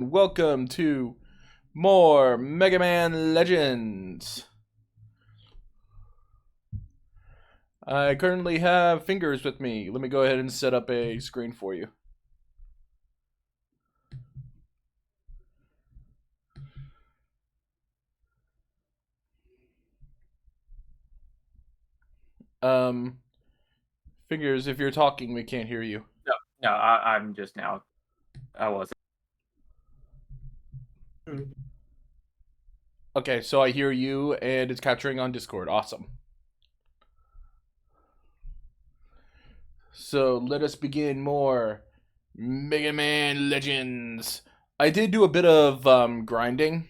Welcome to more Megaman Legends. I currently have Fingers with me. Let me go ahead and set up a screen for you. Fingers, if you're talking, we can't hear you. No, I'm just now. I wasn't. Okay, so I hear you, and it's capturing on Discord. Awesome. So let us begin more Mega Man Legends. I did do a bit of grinding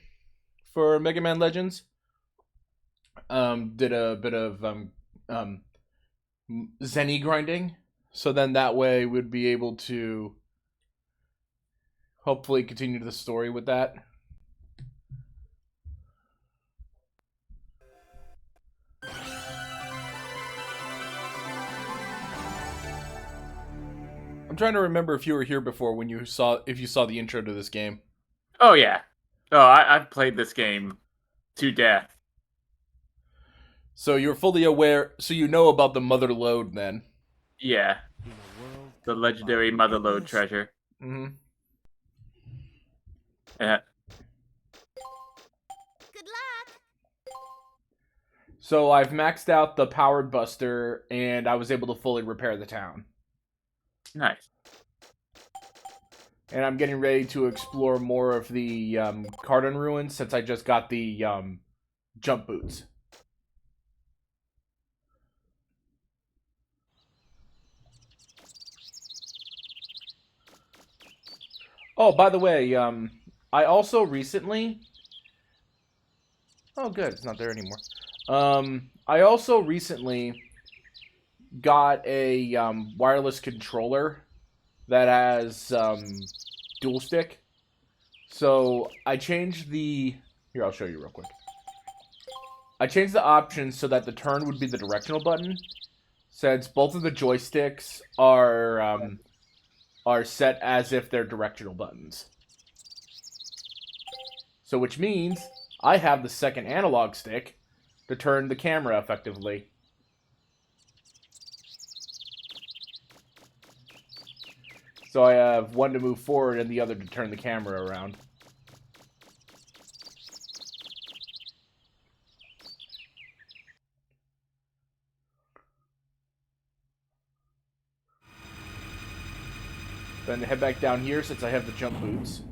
for Mega Man Legends. Did a bit of um, Zenny grinding, so then that way we'd be able to hopefully continue the story with that. I'm trying to remember if you were here before when you saw the intro to this game. Oh yeah. Oh, I've played this game to death. So you're fully aware, so you know about the Mother Lode then. Yeah. The legendary Motherlode treasure. Mm-hmm. Yeah. Good luck. So I've maxed out the Powered Buster, and I was able to fully repair the town. Nice. And I'm getting ready to explore more of the Cardon ruins since I just got the jump boots. Oh, by the way, I also recently... Oh, good. It's not there anymore. I also recently got a wireless controller that has dual stick. So I changed the... Here, I'll show you real quick. I changed the options so that the turn would be the directional button, since both of the joysticks are set as if they're directional buttons. So which means I have the second analog stick to turn the camera effectively. So I have one to move forward and the other to turn the camera around. Then head back down here since I have the jump boots.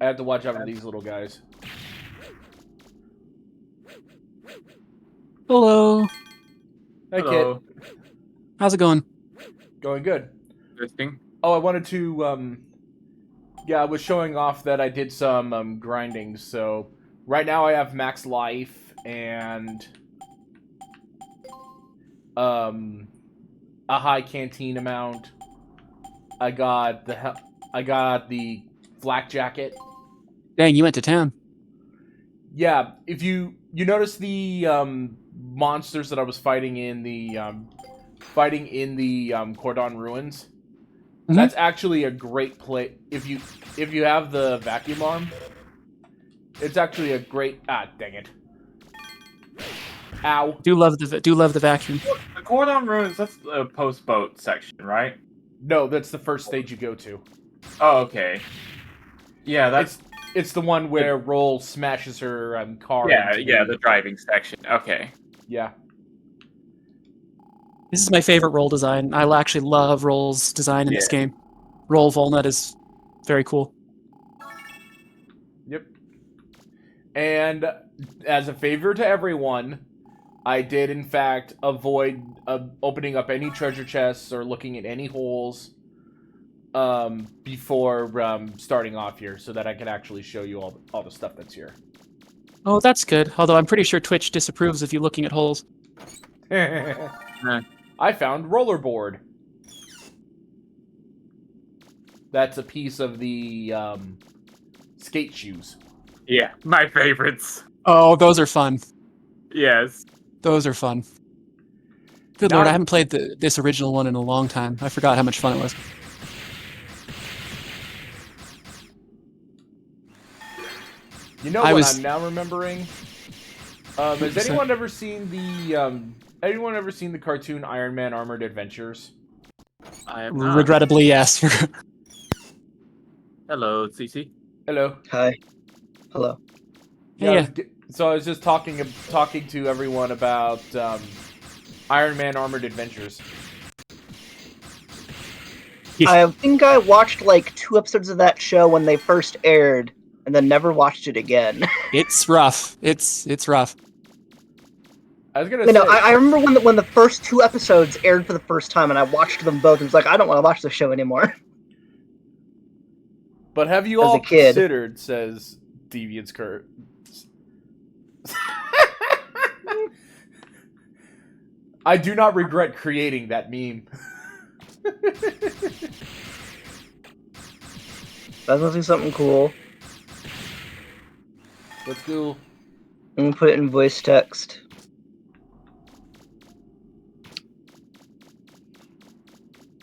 I have to watch out for these little guys. Hello. Hey, Hello. Kit. How's it going? Going good. Interesting. Oh, I wanted to, yeah, I was showing off that I did some grinding, so right now I have max life and a high canteen amount. I got the flak jacket. Dang, you went to town. Yeah, if you notice the monsters that I was fighting in the Cordon ruins, Mhm. that's actually a great play. If you have the vacuum arm, it's actually a great. Ah, dang it! Ow! Do love the vacuum. The Cordon Ruins, that's the post-boat section, right? No, that's the first stage you go to. Oh, okay. Yeah, that's... It's the one where Roll smashes her car. Yeah, into the driving section. Okay. Yeah. This is my favorite roll design. I actually love Roll's design in this Yeah. game. Roll Volnut is very cool. Yep. And as a favor to everyone, I did in fact avoid opening up any treasure chests or looking at any holes before starting off here, so that I could actually show you all the stuff that's here. Oh, that's good. Although I'm pretty sure Twitch disapproves of you looking at holes. I found rollerboard. That's a piece of the skate shoes. Yeah, my favorites. Oh, those are fun. Yes. Those are fun. Good Now lord, I I'm- haven't played this original one in a long time. I forgot how much fun it was. You know I what was- I'm now remembering? Has anyone ever seen the cartoon Iron Man Armored Adventures? I am not. Regrettably, yes. Hello, CC. Hello. Hi. Hello. Yeah. So I was just talking to everyone about Iron Man Armored Adventures. I think I watched like 2 episodes of that show when they first aired, and then never watched it again. It's rough. It's rough. I was gonna You know, say, I remember when the first 2 episodes aired for the first time, and I watched them both, and was like, I don't want to watch this show anymore. but have you as a all kid. considered? Says Deviant's Kurt. I do not regret creating that meme. That must be something cool. Let's go. I'm gonna put it in voice text.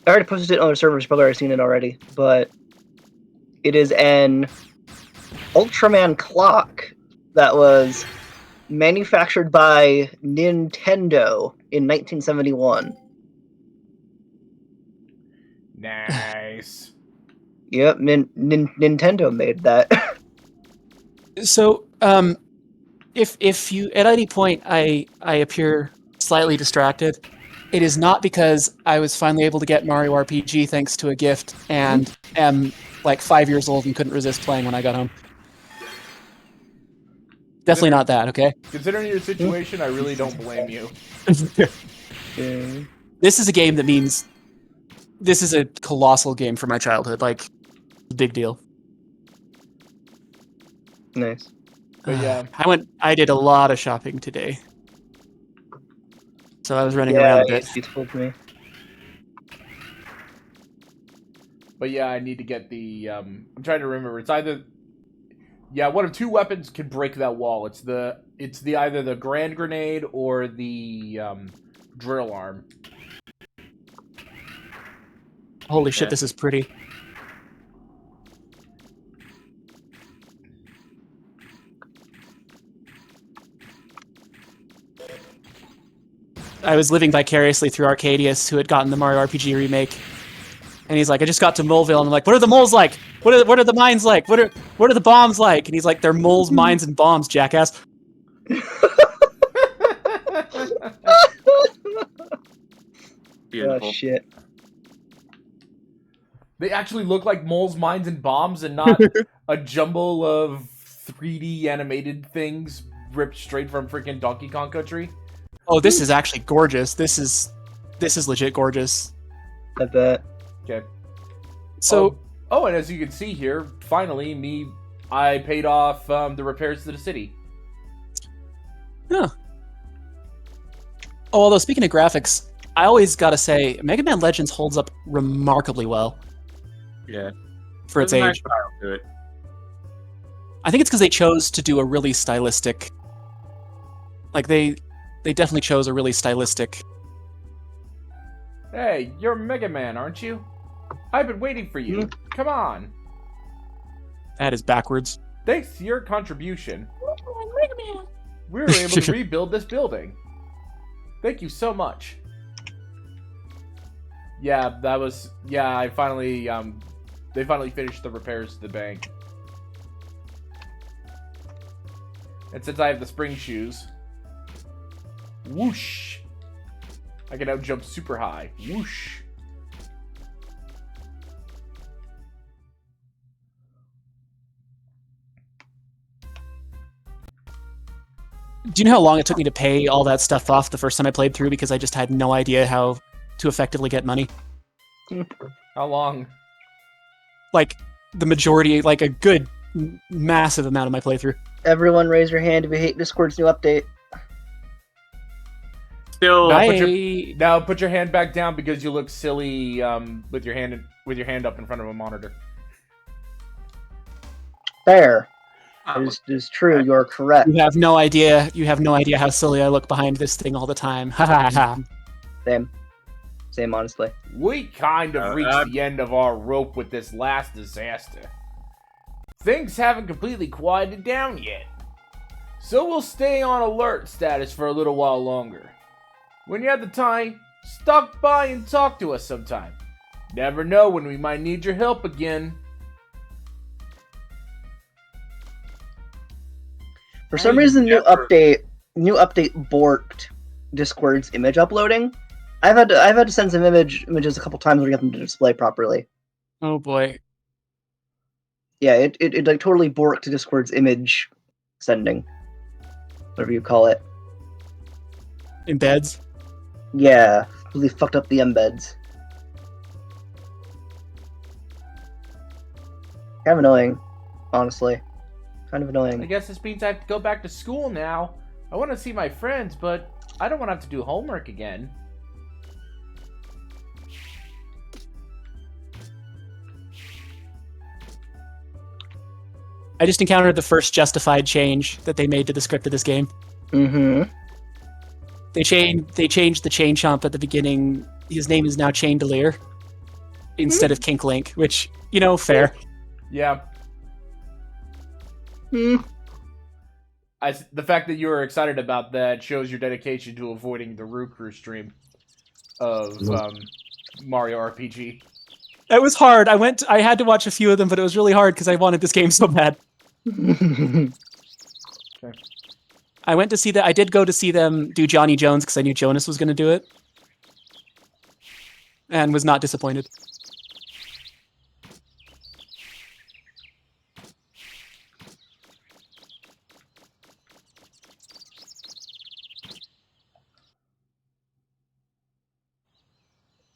I already posted it on other servers, probably already seen it already, but it is an Ultraman clock that was manufactured by Nintendo in 1971. Nice. Yep, Nintendo made that. So, if you at any point I appear slightly distracted, it is not because I was finally able to get Mario RPG thanks to a gift and am like 5 years old and couldn't resist playing when I got home. Definitely not that, okay? Considering your situation, I really don't blame you. Yeah. This is a game that means this is a colossal game for my childhood. Like, big deal. Nice. But yeah. I did a lot of shopping today. So I was running around a bit. You told me. But yeah, I need to get the. I'm trying to remember. It's either. Yeah, one of 2 weapons can break that wall. It's the either the grand grenade or the drill arm. Holy shit, Yeah. this is pretty. I was living vicariously through Arcadius, who had gotten the Mario RPG remake. And he's like, I just got to Moleville, and I'm like, what are the moles like? What are the mines like? What are the bombs like? And he's like, they're moles, mines, and bombs, jackass. Beautiful. Oh shit. They actually look like moles, mines, and bombs, and not a jumble of 3D animated things ripped straight from freaking Donkey Kong Country. Oh, this is actually gorgeous. This is legit gorgeous. I bet. Okay. So, Oh, and as you can see here, finally, I paid off the repairs to the city. Oh, although speaking of graphics, I always gotta say, Mega Man Legends holds up remarkably well Yeah. for its There's a nice age. style to it. I think it's because they chose to do a really stylistic. Like they definitely chose a really stylistic. Hey, you're Mega Man, aren't you? I've been waiting for you. Come on. That is backwards. Thanks to your contribution, we were able to rebuild this building. Thank you so much. Yeah, that was. Yeah, I finally. They finally finished the repairs to the bank. And since I have the spring shoes, whoosh! I can now jump super high. Whoosh! Do you know how long it took me to pay all that stuff off the first time I played through because I just had no idea how to effectively get money? How long? Like the majority, like a good massive amount of my playthrough. Everyone raise your hand if you hate Discord's new update. still. Now put your hand back down because you look silly with your hand up in front of a monitor. Fair. It is true. You're correct. You have no idea. You have no idea how silly I look behind this thing all the time. Ha ha ha. Same, honestly. We kind of reached the end of our rope with this last disaster. Things haven't completely quieted down yet. So we'll stay on alert status for a little while longer. When you have the time, stop by and talk to us sometime. Never know when we might need your help again. For some reason, new update borked Discord's image uploading. I've had to send some images a couple times to get them to display properly. Oh boy. Yeah, it like totally borked Discord's image sending, whatever you call it. Embeds. Yeah, really fucked up the embeds. Kind of annoying, honestly. Kind of annoying. I guess this means I have to go back to school now. I want to see my friends, but I don't want to have to do homework again. I just encountered the first justified change that they made to the script of this game. Mm-hmm. They changed the chain chomp at the beginning. His name is now Chandelier instead of Kink Link, which, fair. Yeah. The fact that you were excited about that shows your dedication to avoiding the Rukru stream of Mario RPG. It was hard. I had to watch a few of them, but it was really hard because I wanted this game so bad. Okay. I went to see that. I did go to see them do Johnny Jones because I knew Jonas was going to do it, and was not disappointed.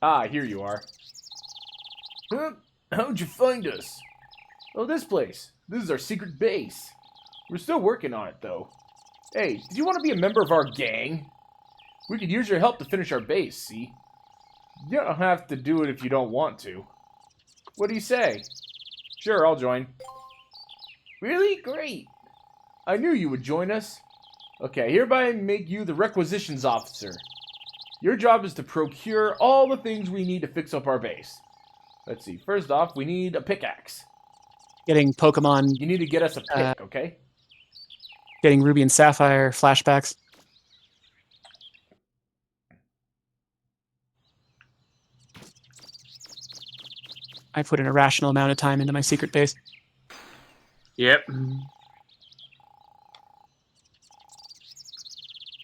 Ah, here you are. Huh? How'd you find us? Oh, this place. This is our secret base. We're still working on it, though. Hey, did you want to be a member of our gang? We could use your help to finish our base, see? You don't have to do it if you don't want to. What do you say? Sure, I'll join. Really? Great. I knew you would join us. Okay, hereby make you the requisitions officer. Your job is to procure all the things we need to fix up our base. Let's see. First off, we need a pickaxe. Getting Pokemon, You need to get us a pick, okay? getting Ruby and Sapphire flashbacks. I put an irrational amount of time into my secret base. Yep.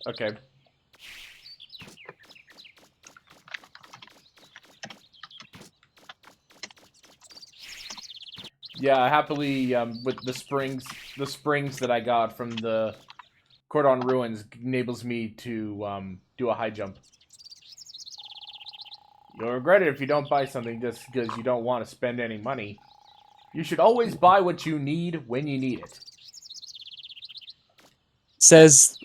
Okay. Yeah, happily, with the springs that I got from the Cordon Ruins enables me to do a high jump. You'll regret it if you don't buy something just because you don't want to spend any money. You should always buy what you need when you need it. Says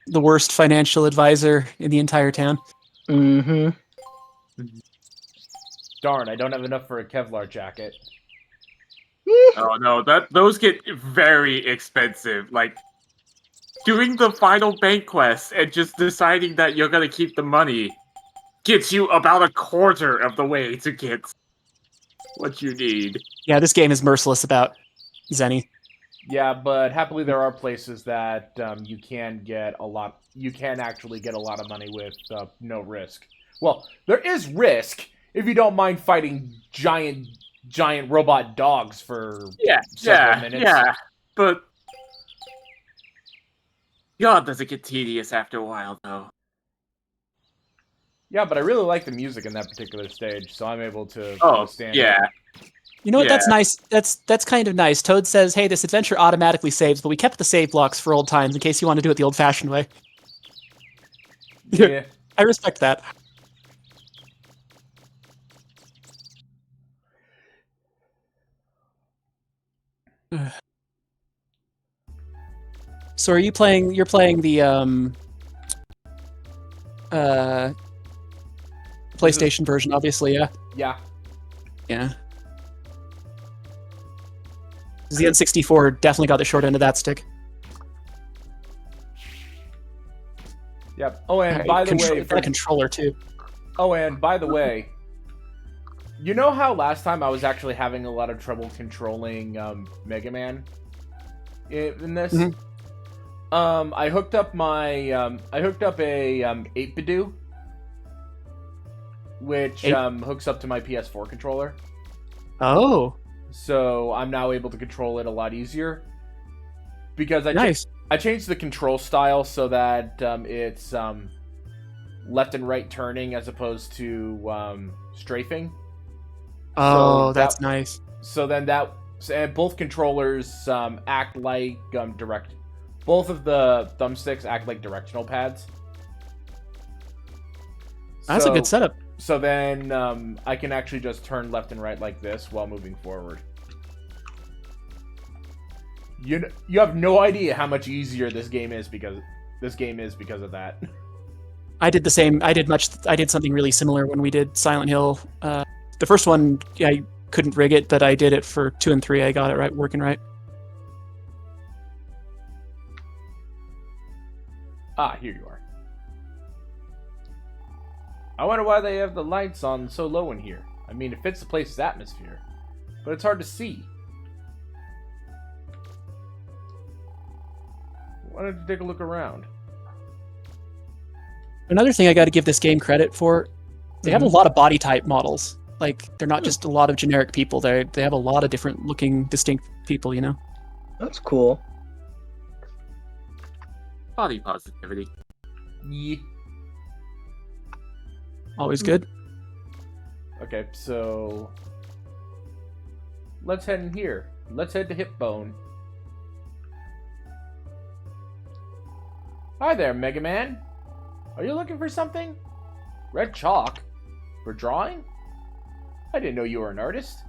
the worst financial advisor in the entire town. Mm-hmm. Darn, I don't have enough for a Kevlar jacket. Oh no, those get very expensive. Like doing the final bank quest and just deciding that you're gonna keep the money gets you about a quarter of the way to get what you need. Yeah, this game is merciless about Zenny. Yeah, but happily there are places that you can get a lot. You can actually get a lot of money with no risk. Well, there is risk if you don't mind fighting giant robot dogs for several minutes. Yeah, but God, does it get tedious after a while, though? Yeah, but I really like the music in that particular stage, so I'm able to understand. Yeah. You know what? That's nice. That's kind of nice. Toad says, "Hey, this adventure automatically saves, but we kept the save blocks for old times in case you want to do it the old-fashioned way." Yeah. I respect that. So are you playing? You're playing the PlayStation version, obviously. Yeah, Yeah. yeah. 'Cause the N64 definitely got the short end of that stick. Yep. Oh, and Right, by the way, got a controller too. You know how last time I was actually having a lot of trouble controlling Mega Man in this? Mhm. I hooked up a 8-Bidoo, which hooks up to my PS4 controller. Oh, So I'm now able to control it a lot easier. Because nice. I changed the control style so that it's left and right turning as opposed to strafing. Oh, So that's nice. So then and both controllers act like both of the thumbsticks act like directional pads. That's a good setup. So then I can actually just turn left and right like this while moving forward. You have no idea how much easier this game is because of that. I did the same. I did something really similar when we did Silent Hill. The first one, I couldn't rig it, but I did it for 2 and 3. I got it right, working right. Ah, here you are. I wonder why they have the lights on so low in here. I mean, it fits the place's atmosphere, but it's hard to see. Why don't you take a look around? Another thing I got to give this game credit for, they have a lot of body type models. Like, they're not just a lot of generic people. They have a lot of different looking, distinct people, you know? That's cool. Body positivity. Yeah. Always good. Okay, so let's head in here. Let's head to Hipbone. Hi there, Mega Man. Are you looking for something? Red chalk? For drawing? I didn't know you were an artist.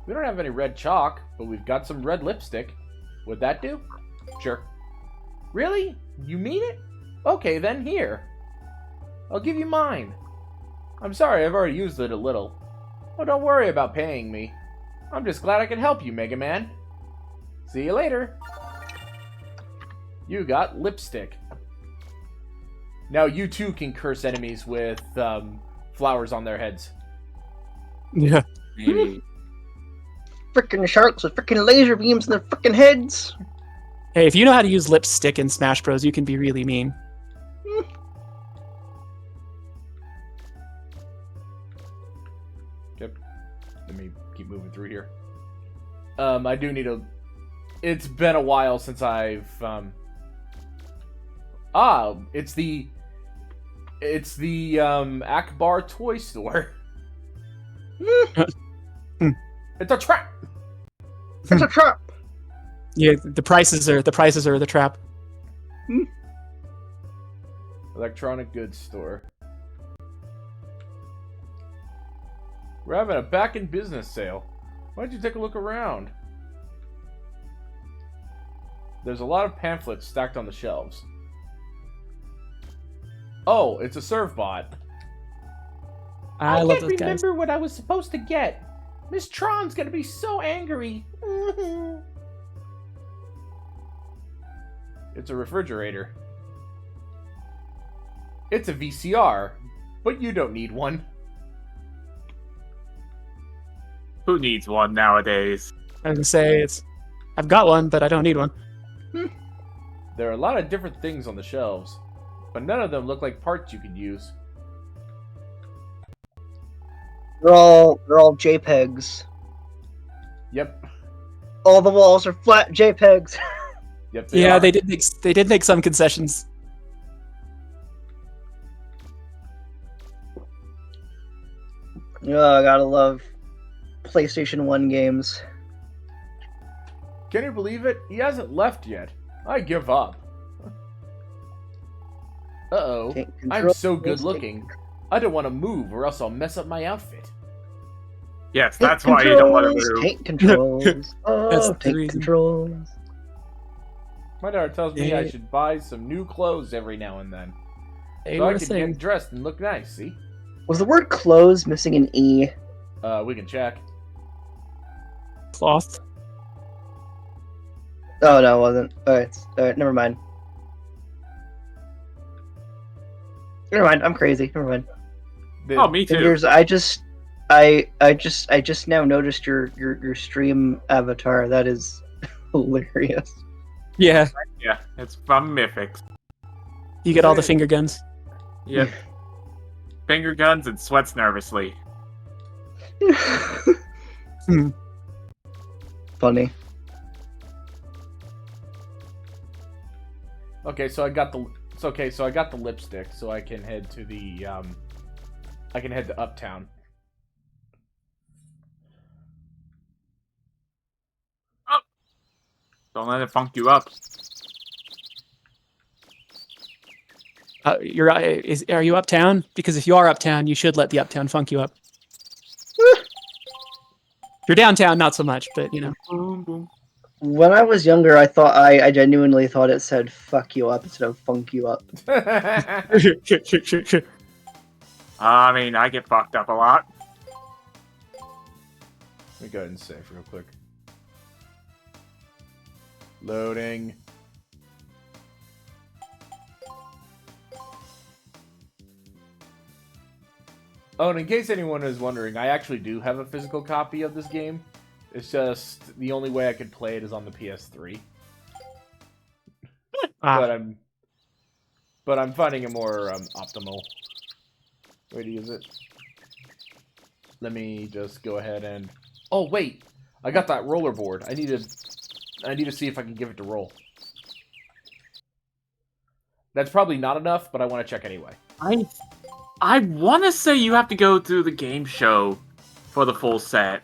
We don't have any red chalk, but we've got some red lipstick. Would that do? Sure. Really? You mean it? Okay, then here. I'll give you mine. I'm sorry, I've already used it a little. Oh, don't worry about paying me. I'm just glad I could help you, Mega Man. See you later. You got lipstick. Now you too can curse enemies with flowers on their heads. Yeah. Maybe. Frickin' sharks with frickin' laser beams in their frickin' heads. Hey, if you know how to use lipstick in Smash Bros, you can be really mean. Yep. Let me keep moving through here. I do need a... It's been a while since I've... It's the Akbar toy store. It's a trap! It's a trap. Yeah, the prices are the trap. Electronic goods store. We're having a back in business sale. Why don't you take a look around? There's a lot of pamphlets stacked on the shelves. Oh, it's a serve bot. I love those can't guys. remember what I was supposed to get. Miss Tron's gonna be so angry. It's a refrigerator. It's a VCR, but you don't need one. Who needs one nowadays? I was gonna say I've got one, but I don't need one. There are a lot of different things on the shelves, but none of them look like parts you could use. They're all JPEGs. Yep. All the walls are flat JPEGs. Yep. Yeah, are. they did make some concessions. Oh, I gotta love PlayStation 1 games. Can you believe it? He hasn't left yet. I give up. Uh-oh. Tank I'm control- so good looking. I don't want to move or else I'll mess up my outfit. Yes, Tank that's why you don't want to controls, move. Tank controls. Oh, That's the tank reason. controls. My daughter tells me Yeah. I should buy some new clothes every now and then. They So were I a could thing. get dressed and look nice, see? Was the word clothes missing an E? We can check. Cloth. Oh, no, it wasn't. Alright, never mind. Never mind, I'm crazy. Never mind. Oh, me too. Fingers, I just now noticed your stream avatar. That is hilarious. Yeah, Yeah, it's from Mythics. you get all the finger guns. Yep. Finger guns and sweats nervously. Funny. Okay, so I got the so I got the lipstick, so I can head to the I can head to Uptown. Oh. Don't let it funk you up. Are you uptown? Because if you are uptown, you should let the uptown funk you up. If you're downtown, not so much, but you know. Boom, boom. When I was younger, I genuinely thought it said "fuck you up" instead of "funk you up." I mean, I get fucked up a lot. Let me go ahead and save real quick. Loading. Oh, and in case anyone is wondering, I actually do have a physical copy of this game. It's just the only way I could play it is on the PS3. But I'm finding a more optimal way to use it. Let me just go ahead and... Oh, wait! I got that rollerboard. I need to see if I can give it to roll. That's probably not enough, but I want to check anyway. I want to say you have to go to the game show for the full set.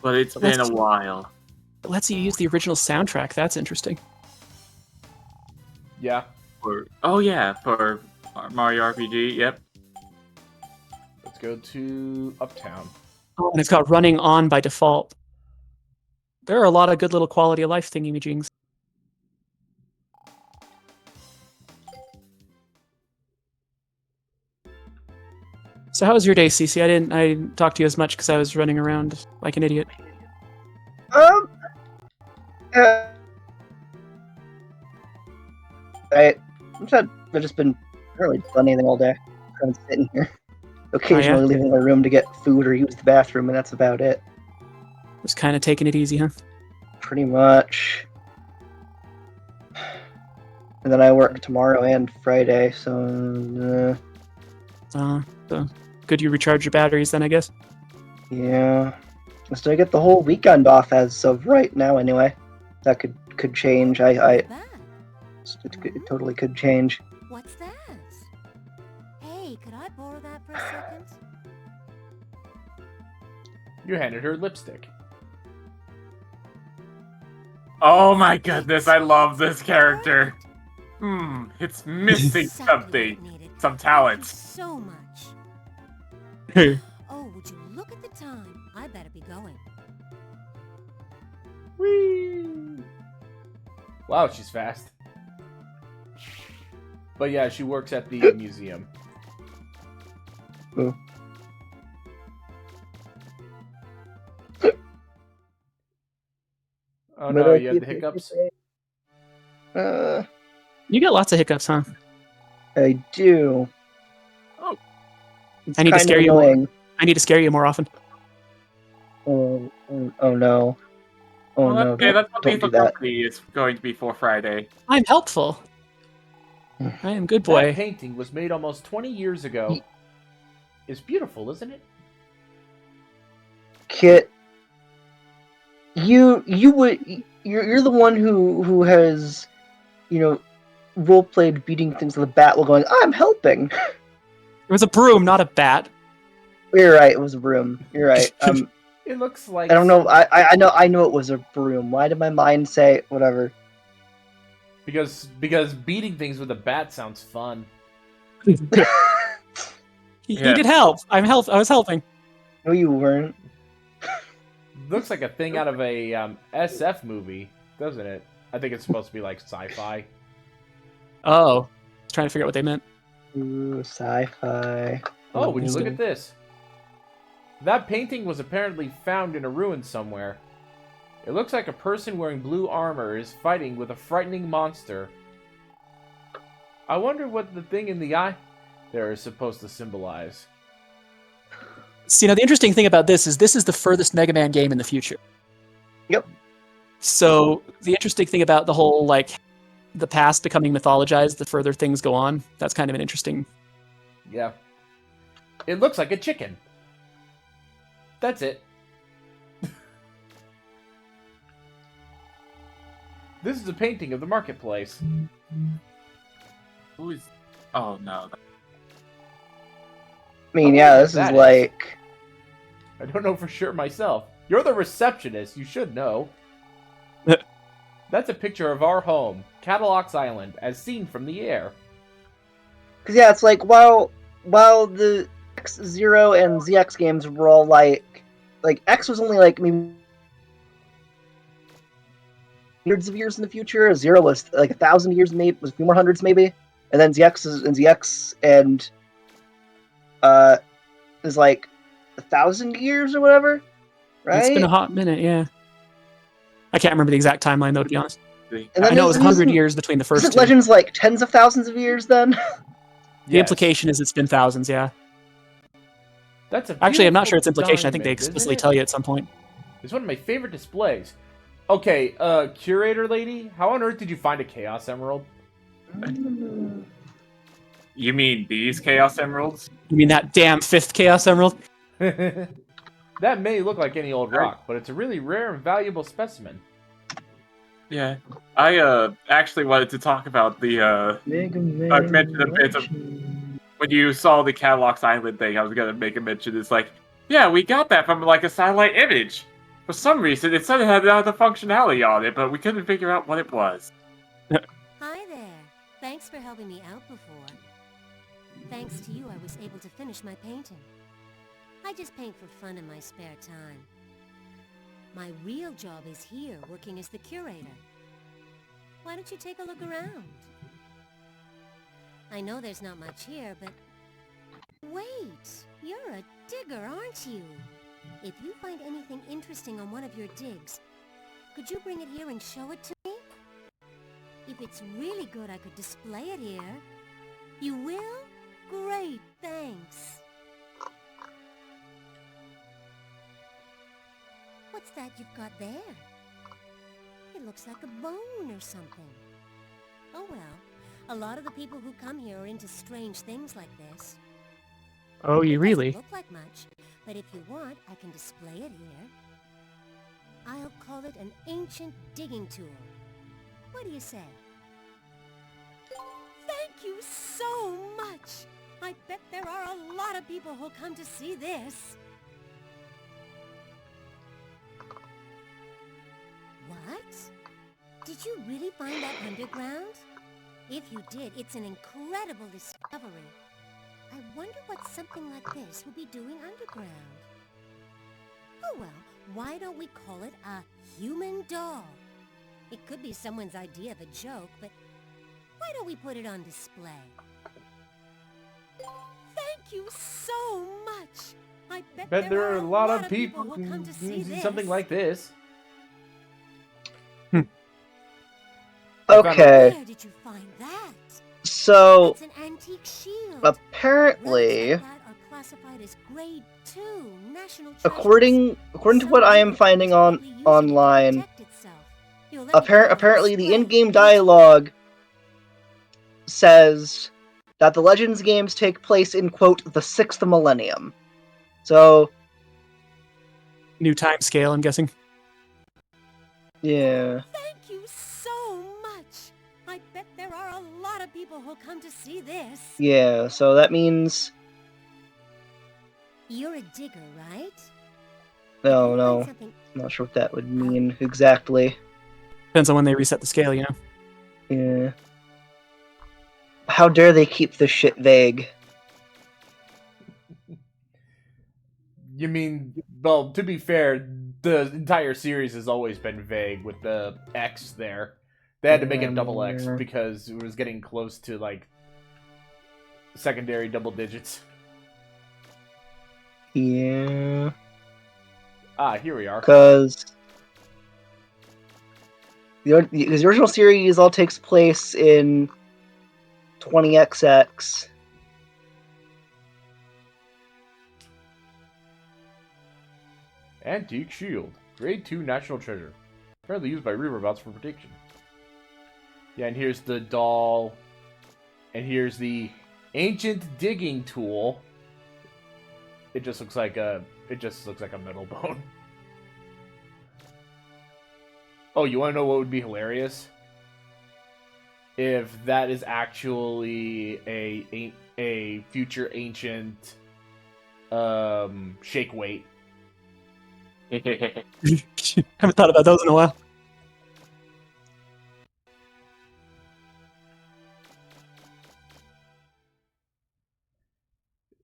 But it's been a while. It lets you use the original soundtrack. That's interesting. Yeah. For Mario RPG, yep. Let's go to Uptown. Oh, and it's got running on by default. There are a lot of good little quality of life thingy-majigs. So how was your day, Cece? I didn't talk to you as much because I was running around like an idiot. Uh, I've just been really done anything all day. Kind of sitting here, occasionally leaving my room to get food or use the bathroom, and that's about it. Just kind of taking it easy, huh? Pretty much. And then I work tomorrow and Friday, so So good you recharge your batteries then, I guess. yeah. So I get the whole weekend off as of right now, anyway. That could change. It totally could change. What's that? Hey, could I borrow that for a second? You handed her lipstick. Oh my goodness, I love this character. It's missing Exactly something. what needed. Some Thank you talents. so much. Hey. Oh, would you look at the time? I better be going. Whee! Wow, she's fast. But yeah, she works at the museum. Ooh. Oh no, you had the hiccups? You get lots of hiccups, huh? I do. Oh. It's I need to kinda scare you annoying. more. I need to scare you more often. Oh no. Oh Well, no, okay, that's what don't do that. company is going to be for Friday. I'm helpful. I am good That boy. painting was made almost 20 years ago. It's beautiful, isn't it? Kit, you're the one who has, role played beating things with a bat while going, I'm helping. It was a broom, not a bat. You're right, it was a broom. You're right. It looks like... I don't know. I know it was a broom. Why did my mind say whatever? Because beating things with a bat sounds fun. You did help. I was helping. No, you weren't. Looks like a thing out of a SF movie, doesn't it? I think it's supposed to be like sci-fi. Oh, I was trying to figure out what they meant. Ooh, sci-fi. Oh, would you look Wisdom. at this? That painting was apparently found in a ruin somewhere. It looks like a person wearing blue armor is fighting with a frightening monster. I wonder what the thing in the eye there is supposed to symbolize. See, now the interesting thing about this is the furthest Mega Man game in the future. Yep. So the interesting thing about the whole, like, the past becoming mythologized the further things go on, that's kind of an interesting... Yeah. It looks like a chicken. That's it. This is a painting of the marketplace. Who is? Oh no. I mean, I wonder yeah, what this is that is. like... I don't know for sure myself. You're the receptionist. You should know. That's a picture of our home, Catalog's Island, as seen from the air. Because, yeah, it's like, while the X0 and ZX games were all like X was only like maybe hundreds of years in the future. Zero was like 1,000 years, maybe was a few more hundreds, maybe, and then ZX is like 1,000 years or whatever, right? It's been a hot minute, yeah. I can't remember the exact timeline, though, to be honest. And I then know it was 100 isn't- years between the first Isn't two. Legends like tens of thousands of years then? The implication is it's been thousands, yeah. That's a Actually, I'm not beautiful sure it's implication. I think they diamond, isn't explicitly it? tell you at some point. It's one of my favorite displays. Okay, curator lady, how on earth did you find a Chaos Emerald? You mean these Chaos Emeralds? You mean that damn 5th Chaos Emerald? That may look like any old rock, but it's a really rare and valuable specimen. Yeah. I actually wanted to talk about the Megaman. I mentioned a bit of when you saw the Catalog's Island thing. I was gonna make a mention. It's like, yeah, we got that from like a satellite image. For some reason, it said it had the functionality on it, but we couldn't figure out what it was. Hi there. Thanks for helping me out before. Thanks to you, I was able to finish my painting. I just paint for fun in my spare time. My real job is here, working as the curator. Why don't you take a look around? I know there's not much here, but... Wait! You're a digger, aren't you? If you find anything interesting on one of your digs, could you bring it here and show it to me? If it's really good, I could display it here. You will? Great, thanks. What's that you've got there? It looks like a bone or something. Oh well, a lot of the people who come here are into strange things like this. Oh, you It really? doesn't look like much, but if you want, I can display it here. I'll call it an ancient digging tool. What do you say? Thank you so much! I bet there are a lot of people who'll come to see this. What? Did you really find that underground? If you did, it's an incredible discovery. I wonder what something like this would be doing underground. Oh well, why don't we call it a human doll? It could be someone's idea of a joke, but why don't we put it on display? Thank you so much! I bet there are a lot of people who who come to see do this. something like this. Okay, Where did you find that? so It's an antique shield. apparently, Relics like that are classified as grade 2 national treasures. according to what I am finding on online, apparently the in-game dialogue says that the Legends games take place in, quote, the 6th millennium. So, New time scale, I'm guessing. yeah. Thank you so much. I bet there are a lot of people who'll come to see this. Yeah, so that means... You're a digger, right? No, If you no. find something- I'm not sure what that would mean exactly. Depends on when they reset the scale, you know? Yeah. How dare they keep this shit vague? You mean, well, to be fair, the entire series has always been vague with the X there. They had to make it double X because it was getting close to like secondary double digits. Yeah. Ah, here we are. Because the original series all takes place in 20XX. Antique shield. Grade 2 national treasure. Apparently used by riverboats for protection. Yeah, and here's the doll. And here's the ancient digging tool. It just looks like a metal bone. Oh, you want to know what would be hilarious? If that is actually a future ancient shake weight. Haven't thought about those in a while.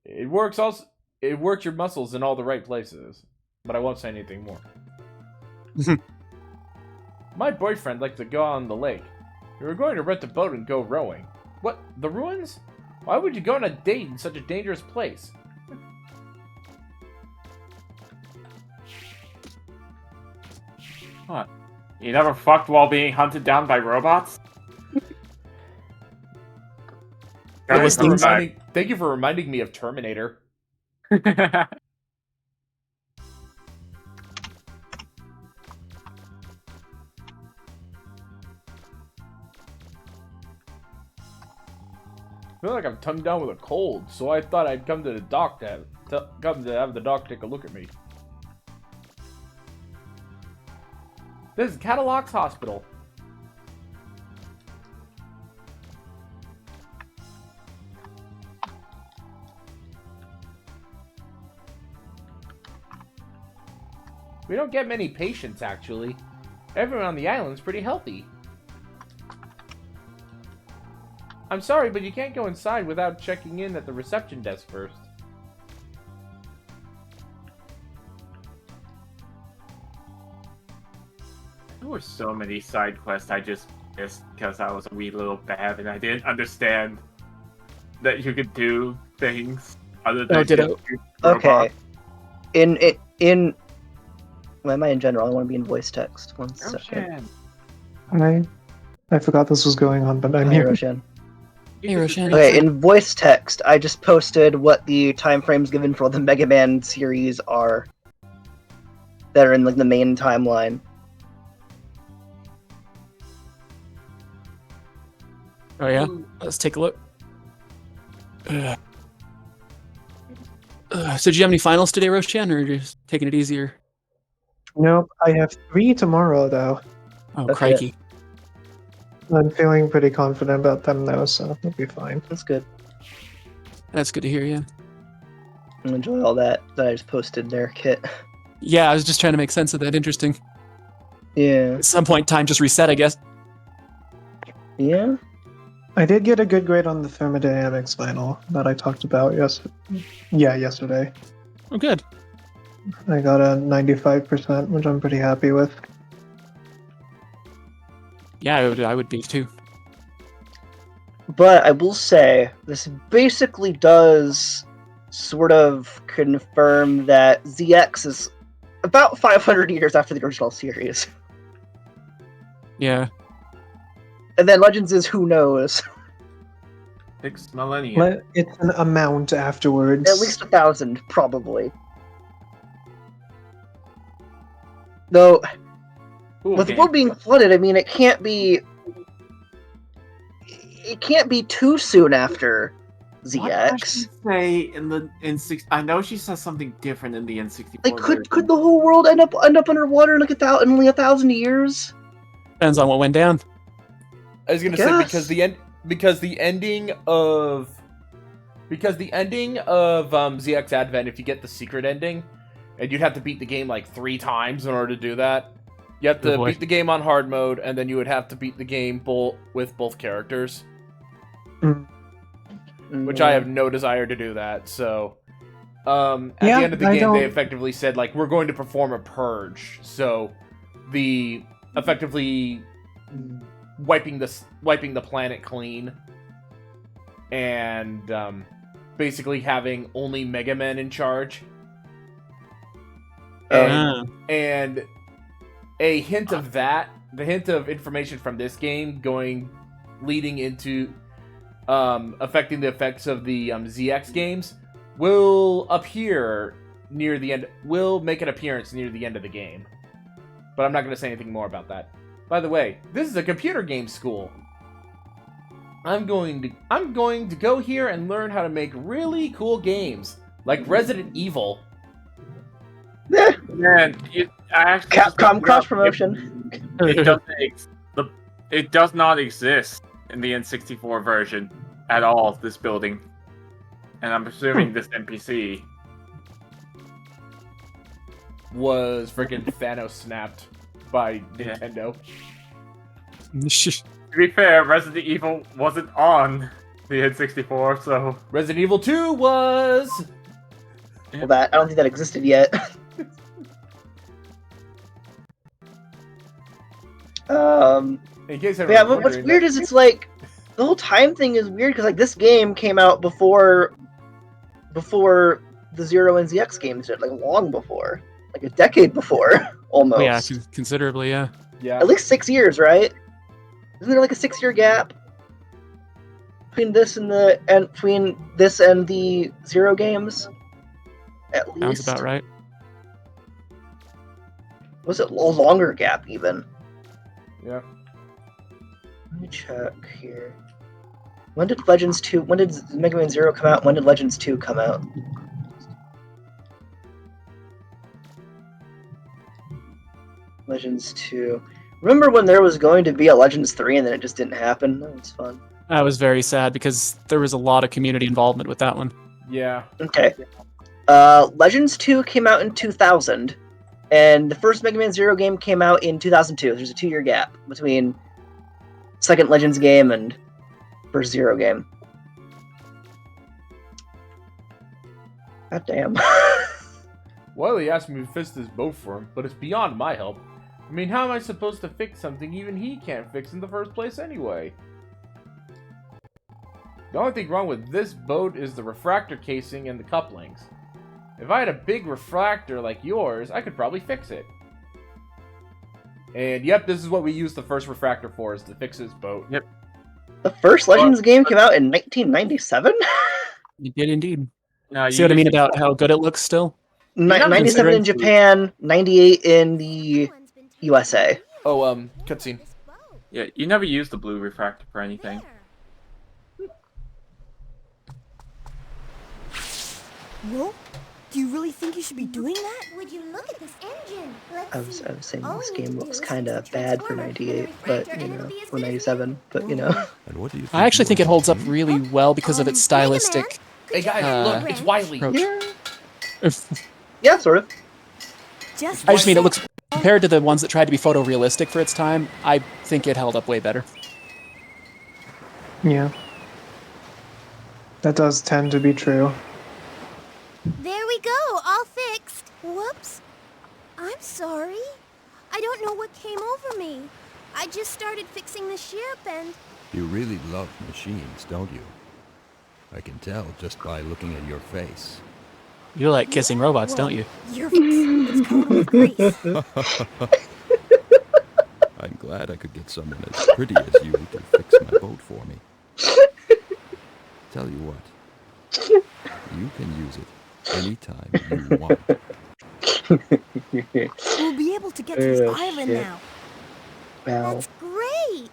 It works also. It works your muscles in all the right places. But I won't say anything more. My boyfriend liked to go on the lake. We were going to rent a boat and go rowing. What? The ruins? Why would you go on a date in such a dangerous place? What? You never fucked while being hunted down by robots? Thank you for reminding me of Terminator. I feel like I'm tongued down with a cold, so I thought I'd come to the dock to have the doc take a look at me. This is Catalogs Hospital. We don't get many patients, actually. Everyone on the island's pretty healthy. I'm sorry, but you can't go inside without checking in at the reception desk first. There were so many side quests I just missed because I was a wee little bab and I didn't understand that you could do things other than ditto. Okay. Well, am I in general? I want to be in voice text. One second. I forgot this was going on, but I'm Hi, here. Roshan. Hey, Roshan. Okay, in voice text, I just posted what the timeframes given for the Megaman series are. That are in like the main timeline. Oh yeah, let's take a look. So did you have any finals today, Roshan, or just taking it easier? Nope, I have 3 tomorrow, though. Oh, Okay. crikey. I'm feeling pretty confident about them, though, so it'll be fine. That's good. That's good to hear, yeah. Enjoy all that I just posted there, Kit. Yeah, I was just trying to make sense of that. Interesting. Yeah. At some point, time just reset, I guess. Yeah? I did get a good grade on the thermodynamics final that I talked about yesterday. Oh, good. I got a 95%, which I'm pretty happy with. Yeah, I would be too. But I will say, this basically does sort of confirm that ZX is about 500 years after the original series. Yeah. And then Legends is who knows. 6 millennia. But it's an amount afterwards. At least 1,000, probably. Though, with the world being flooded, I mean, it can't be too soon after What does she ZX. say in the N6? I know she says something different in the N64. Like, could the whole world end up underwater in like in only 1,000 years? Depends on what went down. I was gonna say Yes. because the ending of ZX Advent, if you get the secret ending, and you'd have to beat the game like 3 times in order to do that. You have to Oh boy. beat the game on hard mode, and then you would have to beat the game with both characters, which I have no desire to do that. So, at the end of the game, they effectively said like, we're going to perform a purge. So, the effectively wiping the planet clean, and basically having only Megaman in charge. And a hint of that, the hint of information from this game leading into affecting the effects of the ZX games will appear near the end, will make an appearance near the end of the game. But I'm not going to say anything more about that. By the way, this is a computer game school. I'm going to go here and learn how to make really cool games, like Resident Evil. Man, Capcom cross promotion. It does not exist in the N64 version at all. This building, and I'm assuming this NPC was freaking Thanos snapped by Nintendo. To be fair, Resident Evil wasn't on the N64, so Resident Evil 2 was. Well, I don't think that existed yet. In case Yeah, but what's weird is it's like the whole time thing is weird because like this game came out before the Zero and ZX games did, like long before, like a decade before, almost. Yeah, considerably, yeah. Yeah. At least 6 years, right? Isn't there like a 6-year gap between this and the Zero games? At least. Sounds about right. Was it a longer gap even? Yeah. Let me check here. When did Legends 2? When did Mega Man Zero come out? When did Legends 2 come out? Legends 2. Remember when there was going to be a Legends 3 and then it just didn't happen? That was fun. That was very sad because there was a lot of community involvement with that one. Yeah. Okay. Legends 2 came out in 2000, and the first Mega Man Zero game came out in 2002. There's a 2-year gap between second Legends game and first Zero game. God damn. Wily asked me to fix this boat for him, but it's beyond my help. I mean, how am I supposed to fix something even he can't fix in the first place anyway? The only thing wrong with this boat is the refractor casing and the couplings. If I had a big refractor like yours, I could probably fix it. And yep, this is what we used the first refractor for, is to fix this boat. Yep. The first Legends game came out in 1997? It did indeed. no, See what I mean about how good it looks still? 97 in Japan, 98 in the USA. Oh, cutscene. Yeah, you never used the blue refractor for anything. Whoa? Do you really think you should be doing that? Would you look at this engine? I was saying this game looks kind of bad for 98, but, you know, for 97, but, you know. And what do you I actually think it holds up really well because of its stylistic. Hey guys, look, it's Wily. approach. Yeah, sort of. I just mean it looks, compared to the ones that tried to be photorealistic for its time, I think it held up way better. Yeah. That does tend to be true. There we go, all fixed. Whoops. I'm sorry. I don't know what came over me. I just started fixing the ship and... You really love machines, don't you? I can tell just by looking at your face. You like kissing robots, don't you? Your face is covered with grease. I'm glad I could get someone as pretty as you to fix my boat for me. Tell you what, you can use it anytime you want. We'll be able to get to this island now. Wow. That's great.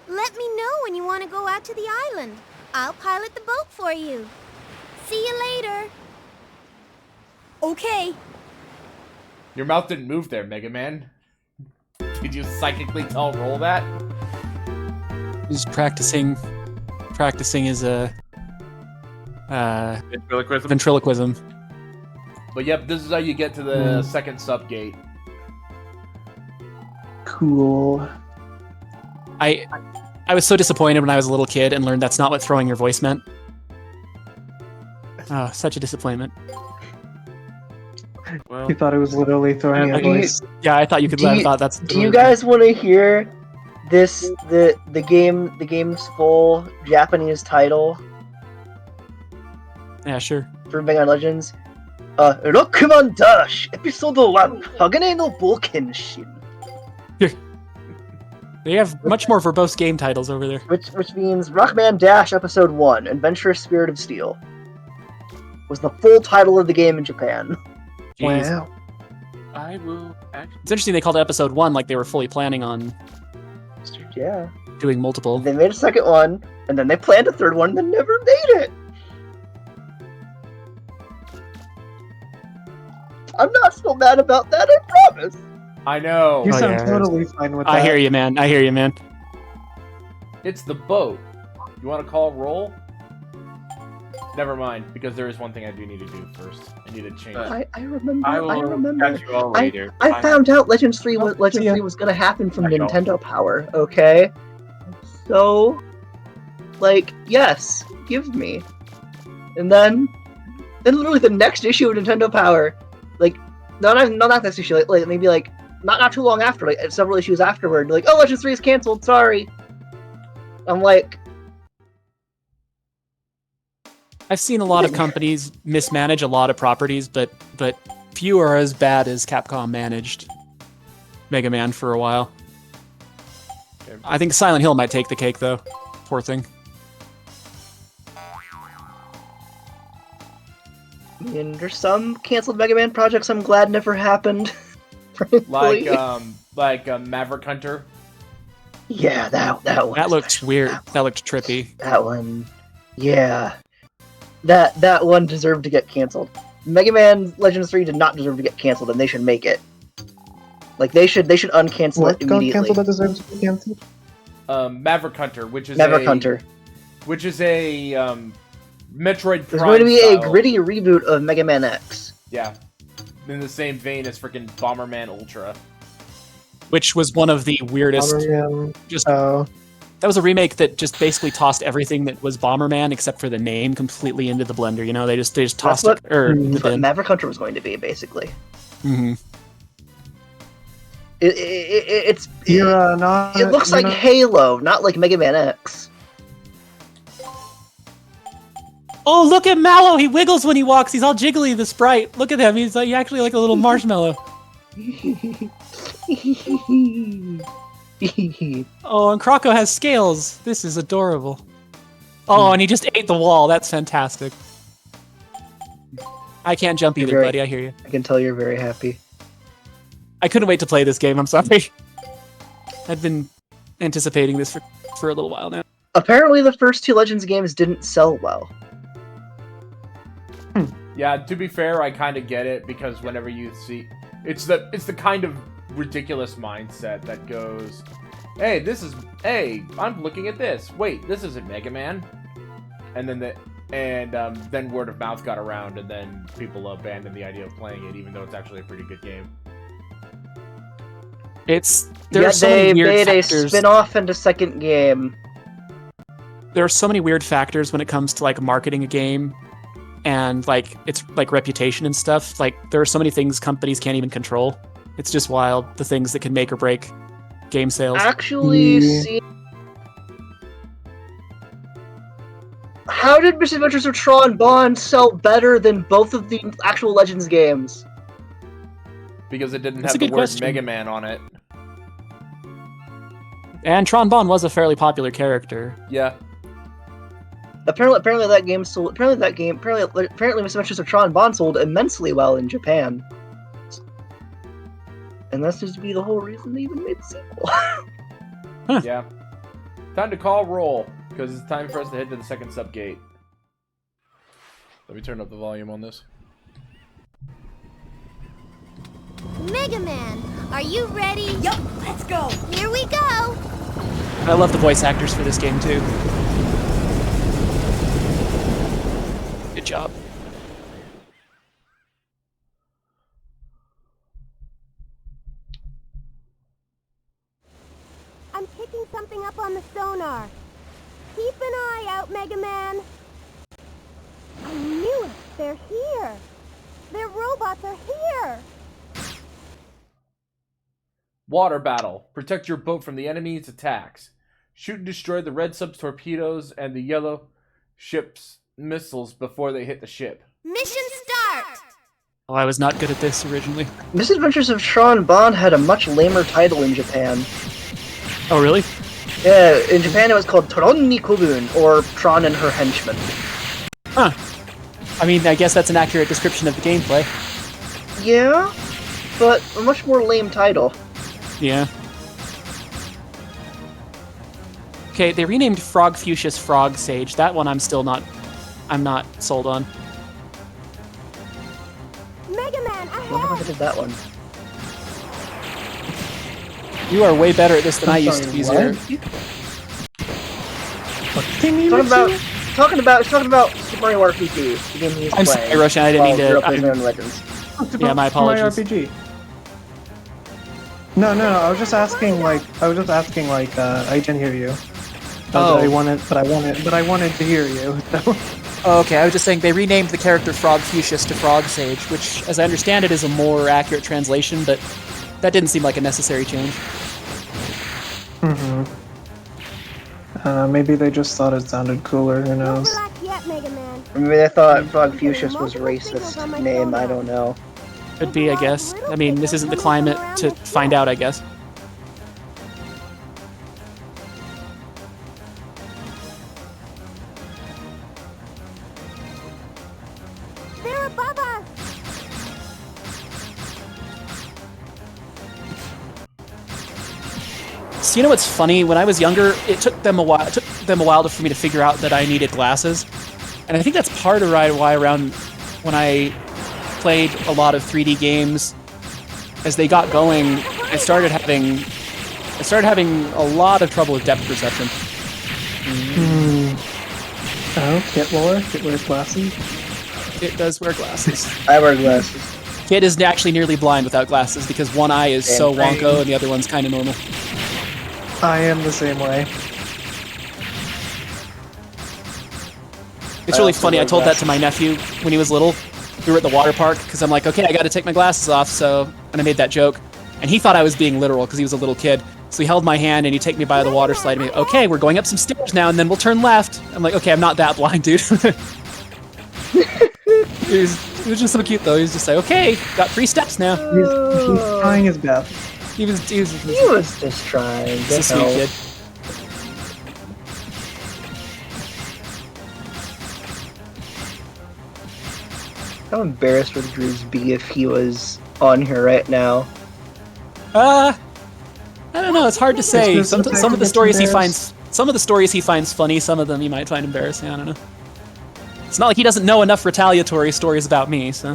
Let me know when you want to go out to the island. I'll pilot the boat for you. See you later. Okay. Your mouth didn't move there, Mega Man. Did you psychically tell Roll that? He's practicing his Ventriloquism. ventriloquism. But yep, this is how you get to the second subgate. Cool. I was so disappointed when I was a little kid and learned that's not what throwing your voice meant. Oh, such a disappointment. Well, He thought it was literally throwing a Do you- voice. Yeah, I thought you could. Do I you- thought that's. Do you guys want to hear the game's full Japanese title Yeah, sure. for Mega Man Legends. Rockman Dash Episode 1 Hagane no Boukenshin. They have much more verbose game titles over there. Which means Rockman Dash Episode 1 Adventurous Spirit of Steel was the full title of the game in Japan. Jeez. Wow. I will actually. It's interesting they called it episode 1 like they were fully planning on Yeah. doing multiple. They made a second one, and then they planned a third one, and then never made it. I'm not so mad about that, I promise. I know. You Oh, sound yeah. totally fine with that. I hear you, man. I hear you, man. It's the boat. You want to call roll? Never mind, because there is one thing I do need to do first. I need to change. I remember. I I will remember. catch you all later. I found out Legends 3 was see ya. gonna happen from I don't. Nintendo Power, okay? So, like, yes, give me. And then literally the next issue of Nintendo Power, like, not this issue, like maybe like not too long after, like several issues afterward, like, oh, Legends 3 is canceled, sorry. I'm like, I've seen a lot of companies mismanage a lot of properties, but few are as bad as Capcom managed Mega Man for a while. Okay. I think Silent Hill might take the cake, though. Poor thing. and there's some canceled Mega Man projects I'm glad never happened. Frankly. Like Maverick Hunter. Yeah, that one. That looked especially, weird. That, That looked trippy. that one. Yeah. That one deserved to get canceled. Mega Man Legends 3 did not deserve to get canceled, and they should make it. Like, they should uncancel What it got immediately. canceled that deserves to be canceled? Maverick Hunter, which is Maverick Hunter. which is a Metroid Prime. There's going to be a style. gritty reboot of Mega Man X. Yeah, in the same vein as freaking Bomberman Ultra. Which was one of the weirdest. Bomberman. Just Oh. that was a remake that just basically tossed everything that was Bomberman except for the name completely into the blender. You know, they just tossed what- it or Mm. the That's what bin. Maverick Hunter was going to be, basically. Mhm. It looks like not... Halo, not like Mega Man X. Oh, look at Mallow! He wiggles when he walks. He's all jiggly. The sprite. Look at him. He's like actually like a little marshmallow. Oh, and Croco has scales. This is adorable. Oh, and he just ate the wall. That's fantastic. I can't jump either, You're buddy. I hear you. I can tell you're very happy. I couldn't wait to play this game. I'm sorry. I've been anticipating this for a little while now. Apparently, the first two Legends games didn't sell well. Yeah, to be fair, I kind of get it because whenever you see, it's the kind of ridiculous mindset that goes, hey, I'm looking at this. Wait, this isn't Mega Man. And then then word of mouth got around, and then people abandoned the idea of playing it, even though it's actually a pretty good game. There are so they many weird made a factors. spin-off and a second game. There are so many weird factors when it comes to like marketing a game and like its like reputation and stuff. Like there are so many things companies can't even control. It's just wild, the things that can make or break game sales. Actually, see... How did Misadventures of Tron Bond sell better than both of the actual Legends games? Because it didn't That's have a the good word question. Mega Man on it. And Tron Bonne was a fairly popular character. Yeah. Apparently that game sold. Apparently Misadventures of Tron Bond sold immensely well in Japan. And that's just be the whole reason they even made the sequel. Yeah. Time to call roll, because it's time for us to head to the second subgate. Let me turn up the volume on this. Mega Man, are you ready? Yup, let's go! Here we go! I love the voice actors for this game too. Good job. I'm picking something up on the sonar. Keep an eye out, Mega Man. I knew it. They're here. Their robots are here. Water battle. Protect your boat from the enemy's attacks. Shoot and destroy the red sub's torpedoes and the yellow ship's missiles before they hit the ship. Mission start! Oh, I was not good at this originally. Misadventures of Tron Bond had a much lamer title in Japan. Oh, really? Yeah, in Japan it was called Tron ni Kobun, or Tron and Her Henchmen. Huh. I mean, I guess that's an accurate description of the gameplay. Yeah, but a much more lame title. Yeah. Okay, they renamed Frog Fuchsia's Frog Sage. That one I'm not sold on. Megaman, I wonder if I did that one. You are way better at this than I used to be, Zero. Talking about Super Mario RPG, the game he's I'm playing. sorry, Roshan, I didn't mean to. Zero Plays Their Own Legends. Yeah, my apologies. Mario RPG. No. I was just asking. I didn't hear you. Oh. I wanted to hear you. Oh, okay, I was just saying they renamed the character Frog Fuchsius to Frog Sage, which, as I understand it, is a more accurate translation, but that didn't seem like a necessary change. Maybe they just thought it sounded cooler. Who knows? Maybe they thought Frog Fuchsius was a racist name. I don't know. Could be, I guess. I mean, this isn't the climate to find out, I guess. They're above us! So you know what's funny? When I was younger, it took them a while. For me to figure out that I needed glasses, and I think that's part of why around when I played a lot of 3D games, as they got going, I started having a lot of trouble with depth perception. Oh, Kit wears glasses. It does wear glasses. I wear glasses. Kid is actually nearly blind without glasses because one eye is so Same thing. wonko and the other one's kind of normal. I am the same way. It's really also funny. I wear told that to glasses. my nephew when he was little. We were at the water park because I'm like, okay, I got to take my glasses off. And I made that joke, and he thought I was being literal because he was a little kid. So he held my hand and he take me by the water slide and be like, okay, we're going up some stairs now, and then we'll turn left. I'm like, okay, I'm not that blind, dude. He was just so cute though. He was just like, okay, got 3 steps now. He's trying his best. He was He was just trying. He's a sweet kid. How embarrassed would Drews be if he was on here right now? I don't know. It's hard to say. this Some the type of that the gets stories he embarrassed? finds, some of the stories he finds funny. Some of them he might find embarrassing. I don't know. It's not like he doesn't know enough retaliatory stories about me. So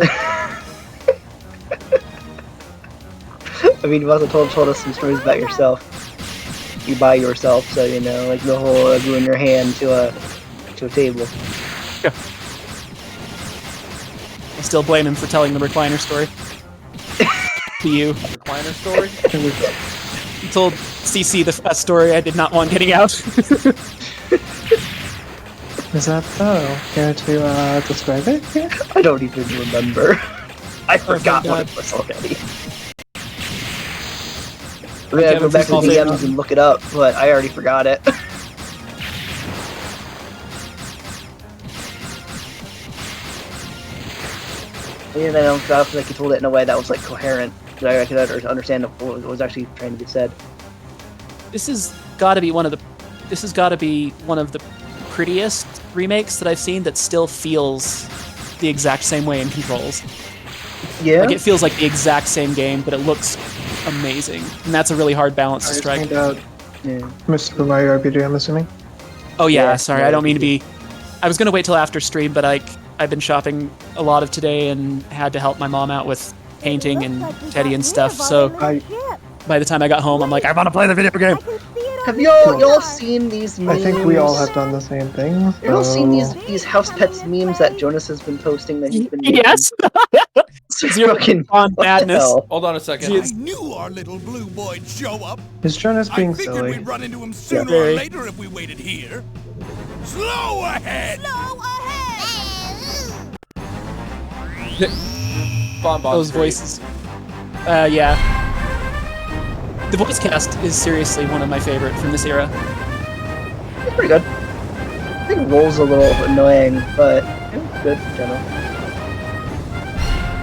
I mean, you've also told us some stories about yourself. You by yourself, so you know, like the whole gluing your hand to a table. I still blame him for telling the recliner story. To you, Recliner story? he told CC a story I did not want getting out. Is that so? Care to describe it? Yeah. I don't even remember. I forgot God. what it was already. We're gonna go back to the Kevin's DMs and look it up, but I already forgot it. And I don't feel like you told it in a way that was like coherent, that I could understand what was actually trying to be said. This has got to be one of the prettiest remakes that I've seen that still feels the exact same way in controls. Yeah. Like it feels like the exact same game, but it looks amazing, and that's a really hard balance to strike. About Yeah. Mr. Mario RPG, I'm assuming. Oh yeah, Yeah, sorry, I don't mean to be. I was gonna wait till after stream, but I've been shopping a lot of today and had to help my mom out with painting and Teddy and stuff. So by the time I got home, I'm like, I want to play the video game. Have y'all seen these memes? I think we all have done the same thing. Have y'all seen so- these house pets memes that Jonas has been posting that he's been making? Yes. Zero Fucking on what the madness. hell? Hold on a second. Yes. I knew our little blue boy'd show up. Is Jonas being I figured silly? we'd run into him sooner Very. or later if we waited here. Slow ahead! Slow ahead! Bon Those great. voices. Yeah. The voice cast is seriously one of my favorite from this era. It's pretty good. I think Roll's a little annoying, but it's good in general.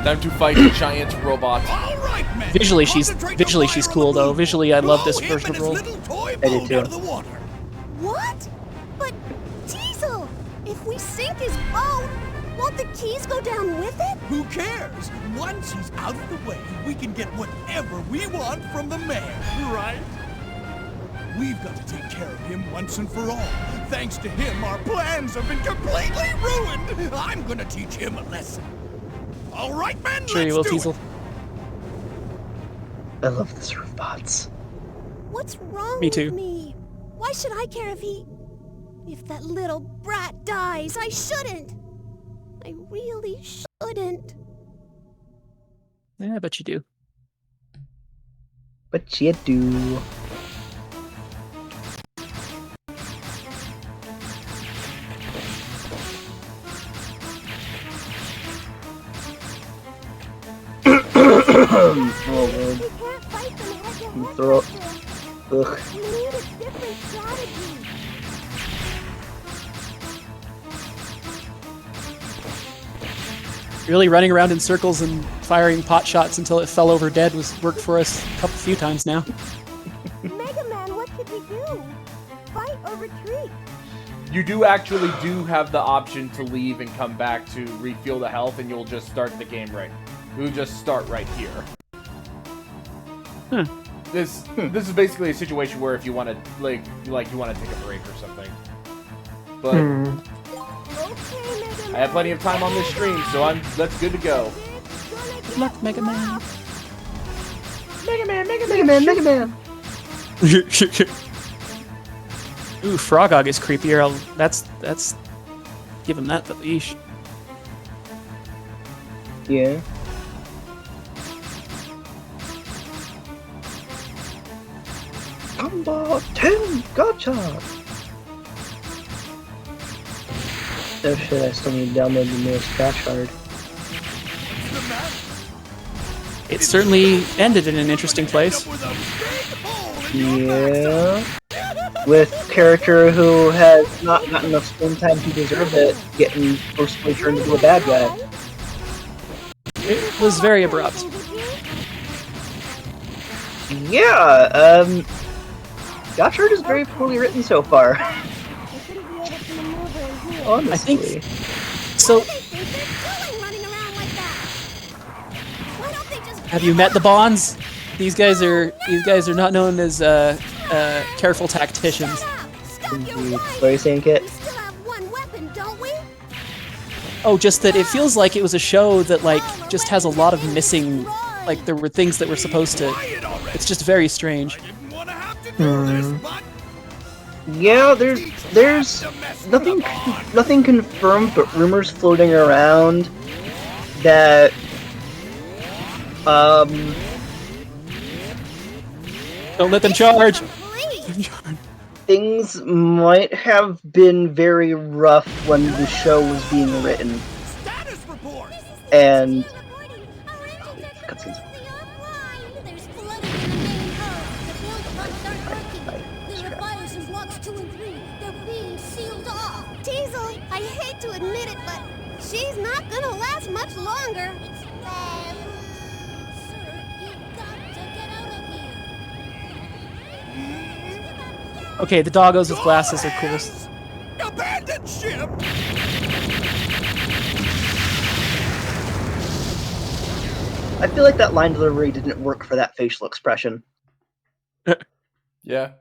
Time to fight a giant robot. All right, men. Visually, she's Concentrate the fire cool on the though. balloon. Visually, I love this Blow him version and of his Roll. little toy I do boat too. out of the water. What? But, Diesel, if we sink his boat, won't the keys go down with it? Who cares? Once he's out of the way, we can get whatever we want from the mayor, right? We've got to take care of him once and for all. Thanks to him, our plans have been completely ruined. I'm gonna teach him a lesson. All right, men, Sure you let's will, do Teasel. I love the surf bots. What's wrong Me with too. me? Why should I care if that little brat dies? I shouldn't. I really shouldn't. Yeah, I bet you do. But you do. Oh, Lord. We can't fight them head to head Throw- like this. Ugh. We need a different strategy. Really running around in circles and firing pot shots until it fell over dead worked for us a few times now. Megaman, what should we do? Fight or retreat? You do actually have the option to leave and come back to refuel the health, and you'll just start the game right. You'll just start right here. This is basically a situation where if you want to like you want to take a break or something. But Okay, Megaman. I have plenty of time on this stream, so that's good to go. Good luck, Mega Man. Mega Man! Ooh, Frogog is creepier. That's give him that the leash. Yeah. Combo 10! Gotcha! Oh shit, I still need to download the newest scratch card. It certainly ended in an interesting place. Yeah. With character who has not gotten enough screen time to deserve it, getting forcibly turned into a bad guy. It was very abrupt. Yeah, Gotchard is very poorly written so far. Honestly. I think so. Have you met the Bonds? These guys are not known as careful tacticians. What are you saying, Kit? Oh, just that it feels like it was a show that like just has a lot of missing. Like there were things that were supposed to. It's just very strange. Yeah, there's nothing confirmed, but rumors floating around that Don't let them charge. things might have been very rough when the show was being written. And cutscenes. Teasel, I hate to admit it, but she's not gonna last much longer. Sir, you've got to get out of here. Okay, the doggos with glasses are cool. Abandoned ship! I feel like that line delivery didn't work for that facial expression. Yeah.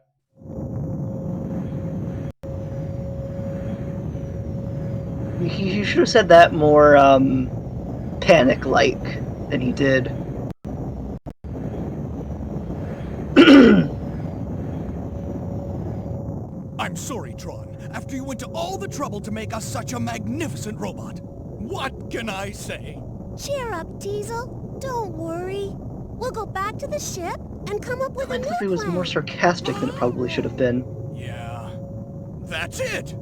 He should have said that more panic-like than he did. I'm sorry, Tron. After you went to all the trouble to make us such a magnificent robot. What can I say? Cheer up, Teasel. Don't worry. We'll go back to the ship and come up with a Line new delivery was plan. more sarcastic than it probably should have been. Yeah. That's it!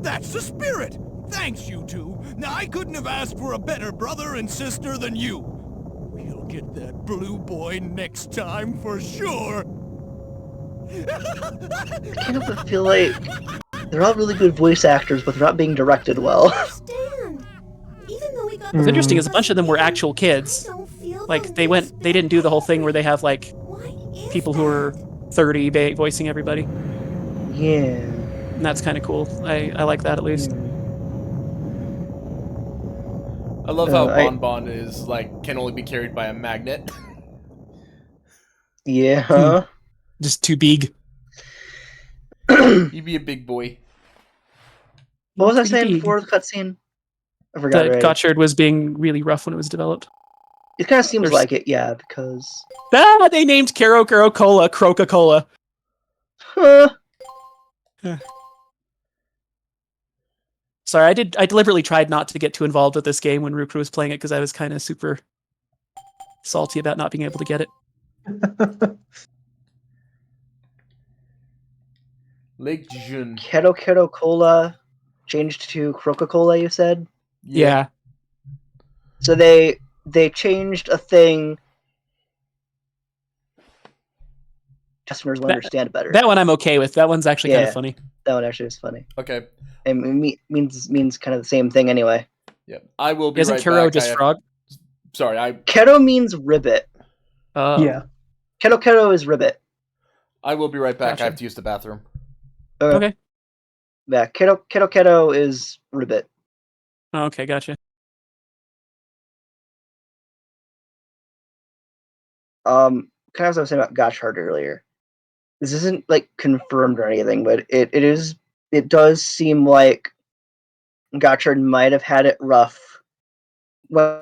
That's the spirit! Thanks, you two. Now, I couldn't have asked for a better brother and sister than you. We'll get that blue boy next time for sure. I can't help but feel like they're all really good voice actors, but they're not being directed well. Understand. Even though we got What's interesting Hmm. is a bunch of them were actual kids. I don't feel Like the least they didn't do the whole thing where they have like Why is people who are that? 30 voicing everybody, Yeah. and that's kind of cool. I like that at least. I love how I- Bon Bon is like can only be carried by a magnet. Yeah. Just too big. He'd be a big boy. What was I Pretty saying big. before the cutscene? I forgot That already. Gotchard was being really rough when it was developed. It kind of seems There's- like it, yeah, because... They named Caro Cola Coca-Cola. Huh. Sorry, I deliberately tried not to get too involved with this game when Rupert was playing it because I was kind of super salty about not being able to get it. Lake Jun. Keto Cola changed to Coca-Cola, you said? Yeah. So they changed a thing. Customers will understand it better. That one I'm okay with. That one's actually kind Yeah. of funny. That one actually is funny. Okay. And means kind of the same thing anyway. Yep. I will be Isn't right Kuro back. just frog? Sorry, Keto means ribbit. Yeah. Keto is ribbit. I will be right back. Gotcha. I have to use the bathroom. Okay. Yeah, keto is ribbit. Oh, okay, gotcha. Kind of as I was saying about Gotchard earlier. This isn't like confirmed or anything, but it does seem like Gotchard might have had it rough when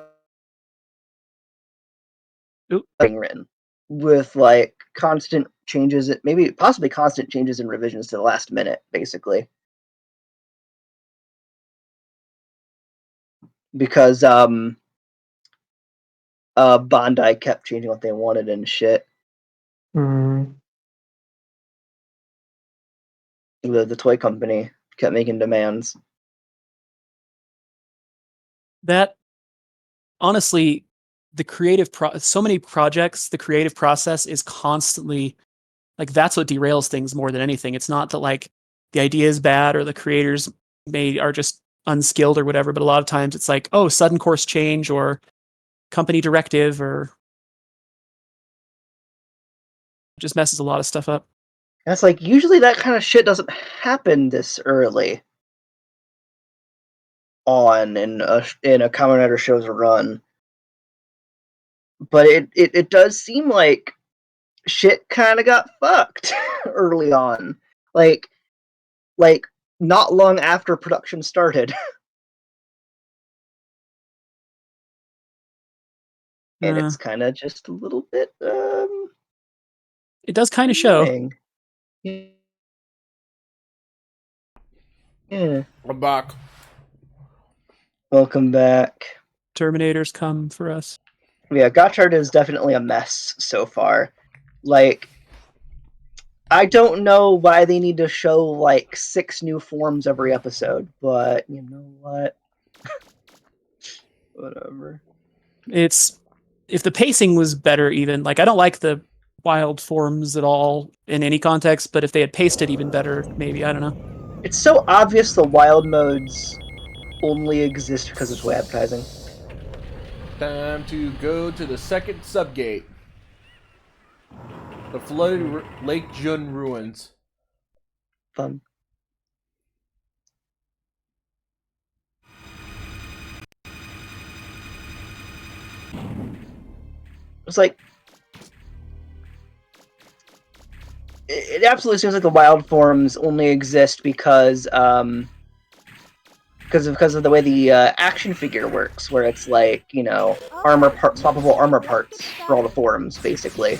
being written, with like constant changes, maybe possibly constant changes and revisions to the last minute, basically. Because Bandai kept changing what they wanted and shit. Hmm. The toy company kept making demands. That honestly, the creative so many projects, the creative process is constantly like that's what derails things more than anything. It's not that like the idea is bad or the creators are just unskilled or whatever, but a lot of times it's like, oh, sudden course change or company directive or just messes a lot of stuff up. And it's like usually that kind of shit doesn't happen this early on in a Kamen Rider show's run. But it does seem like shit kind of got fucked early on. Like not long after production started. And it's kind of just a little bit it does kind of show. annoying. Yeah. I'm back. Welcome back. Terminators come for us. Yeah, Gotchard is definitely a mess so far. Like, I don't know why they need to show like 6 new forms every episode, but you know what? Whatever. It's if the pacing was better, even like I don't like the wild forms at all in any context, but if they had paced it even better, maybe, I don't know. It's so obvious the wild modes only exist because of toy advertising. Time to go to the second subgate. The flooded Lake Jun ruins. Fun. It's like it absolutely seems like the wild forms only exist because of the way the action figure works, where it's like, you know, swappable armor parts for all the forms, basically.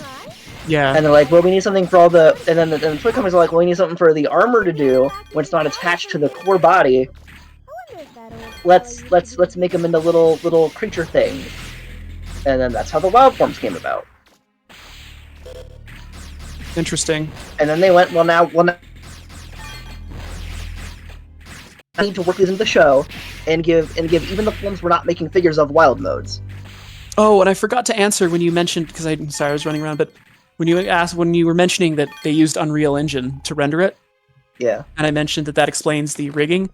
Yeah. And they're like, well, we need something for all the, and then the toy companies are like, well, we need something for the armor to do when it's not attached to the core body. Let's make them into little creature things. And then that's how the wild forms came about. Interesting. And then they went, well now I need to work these into the show and give even the forms we're not making figures of wild modes. Oh, and I forgot to answer when you mentioned, because I'm sorry, I was running around, but when you were mentioning that they used Unreal Engine to render it, Yeah. and I mentioned that explains the rigging.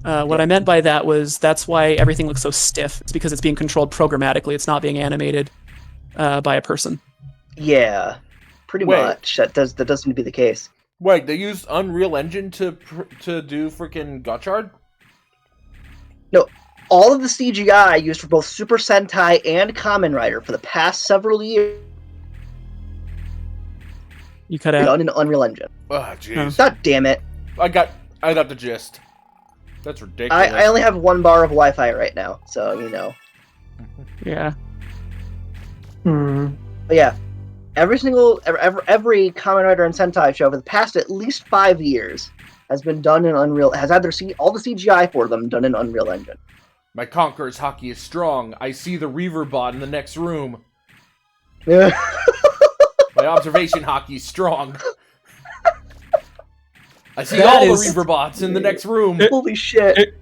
What I meant by that was that's why everything looks so stiff. It's because it's being controlled programmatically. It's not being animated by a person. Yeah. Pretty Wait. much. That does seem to be the case. Wait, they used Unreal Engine to do freaking Gotchard? No, all of the CGI used for both Super Sentai and Kamen Rider for the past several years You cut out. done in Unreal Engine. Oh, jeez. God damn it. I got the gist. That's ridiculous. I only have 1 bar of Wi-Fi right now, so you know. Yeah. Hmm. But yeah, every Kamen Rider and Sentai show for the past at least 5 years has been done in Unreal. Has had all the CGI for them done in Unreal Engine. My Conqueror's hockey is strong. I see the Reaver bot in the next room. Yeah. My observation hockey is strong. I see That all is- the Reaver bots in the next room. Holy shit.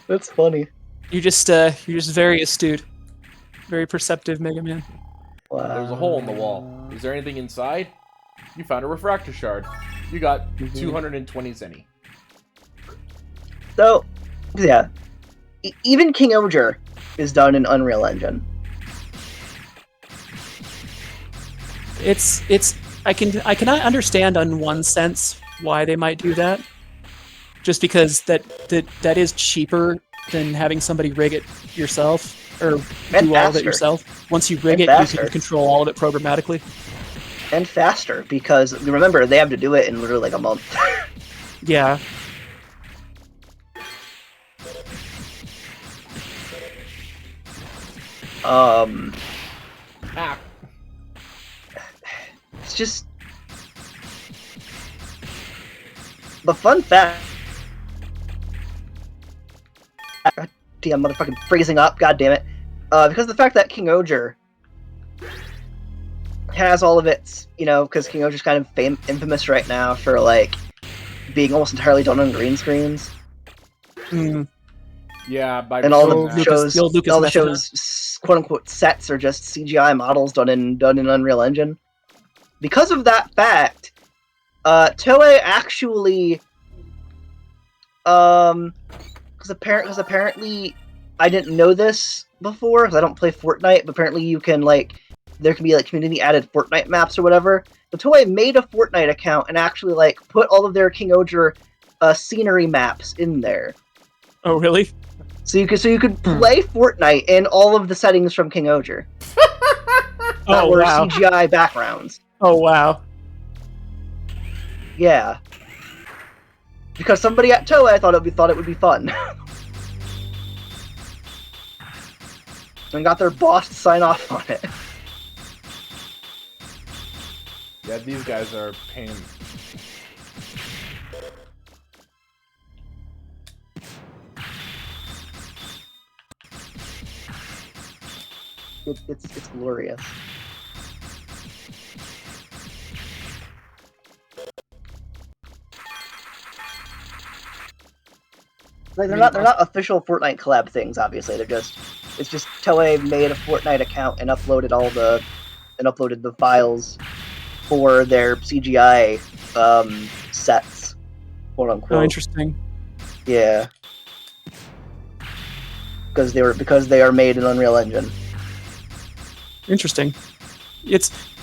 That's funny. You're just very astute, very perceptive, Mega Man. Wow. There's a hole in the wall. Is there anything inside? You found a refractor shard. You got 220 zenny. So, yeah. Even King Oger is done in Unreal Engine. I can understand on one sense why they might do that, just because that is cheaper than having somebody rig it yourself or And do all of it faster. yourself. Once you rig And it, faster. you can control all of it programmatically. And faster, because remember, they have to do it in literally like a month. Yeah. Ah, It's just... The fun fact... God damn, motherfucking freezing up, god damn it. Because the fact that King Oger has all of its, because King Oger's kind of infamous right now for, like, being almost entirely done on green screens. Mm. yeah, by And all the Lucas- shows, the old Lucas all the method. shows, quote unquote, sets are just CGI models done in Unreal Engine. Because of that fact, Toei actually, because apparently, I didn't know this before because I don't play Fortnite. But apparently, you can there can be community added Fortnite maps or whatever. The Toei made a Fortnite account and actually put all of their King Oger scenery maps in there. Oh, really? So you could play Fortnite in all of the settings from King Oger. That Oh, were wow. CGI backgrounds. Oh, wow. Yeah. Because somebody at Toei thought it would be fun. And got their boss to sign off on it. Yeah, these guys are pain. It's glorious. They're not official Fortnite collab things, obviously. It's just Toei made a Fortnite account and uploaded the files for their CGI sets, quote unquote. Oh, interesting. Yeah. Because they are made in Unreal Engine. Interesting.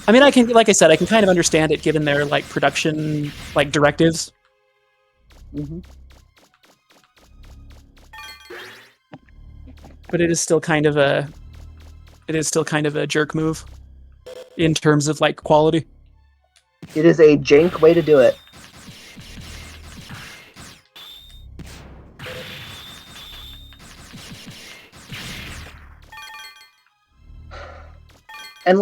I can, like I said, I can kind of understand it given their production directives. Mm-hmm. But it is still kind of a jerk move in terms of quality. It is a jank way to do it. And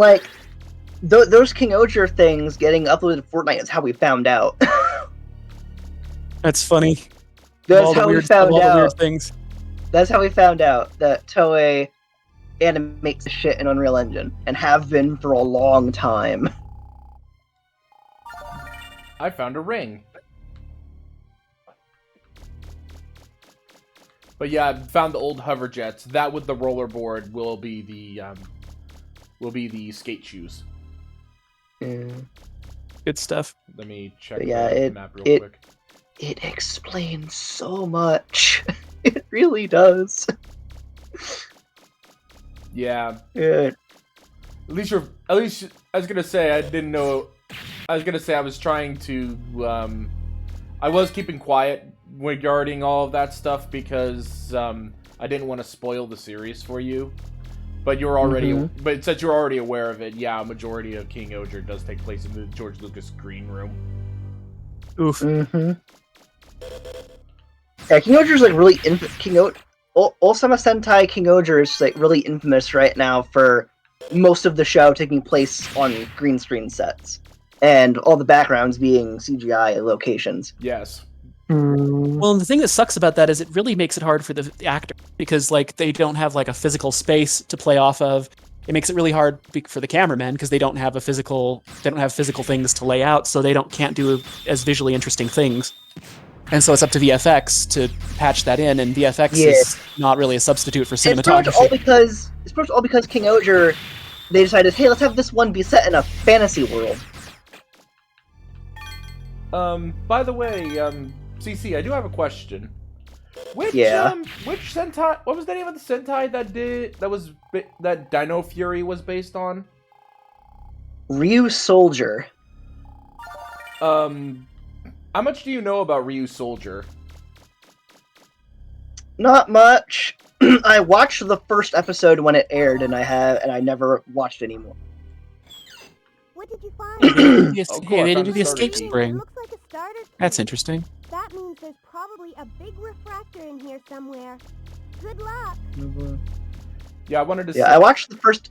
those King Oger things getting uploaded to Fortnite is how we found out. That's funny. That's how we found all the weird out. things. That's how we found out that Toei animates shit in Unreal Engine and have been for a long time. I found a ring. But yeah, I found the old hover jets. That with the rollerboard will be the skate shoes. Yeah. Good stuff. Let me check But yeah, the map real quick. It explains so much. It really does. Yeah. Yeah. At least I was gonna say I didn't know. I was gonna say I was trying to. I was keeping quiet regarding all of that stuff because I didn't want to spoil the series for you. But you're already. But since you're already aware of it, yeah, a majority of King Oger does take place in the George Lucas green room. Oof. Yeah, King Oger's like really Osama Sentai King Oger is like really infamous right now for most of the show taking place on green screen sets and all the backgrounds being CGI locations. Yes. Well, and the thing that sucks about that is it really makes it hard for the actor because like they don't have like a physical space to play off of. It makes it really hard for the cameramen because they don't have physical things to lay out, so they can't do as visually interesting things. And so it's up to VFX to patch that in, and VFX is not really a substitute for cinematography. It's pretty much all because King Oger, they decided, hey, let's have this one be set in a fantasy world. By the way, CC, I do have a question. Which Sentai? What was the name of the Sentai that Dino Fury was based on? Ryu Soldier. How much do you know about Ryu Soldier? Not much. I watched the first episode when it aired, and I never watched anymore. What did you find? They didn't do the escape spring. Looks like a starter key. That's interesting. That means there's probably a big refractor in here somewhere. Good luck. Yeah, I wanted to. Yeah, I watched the first.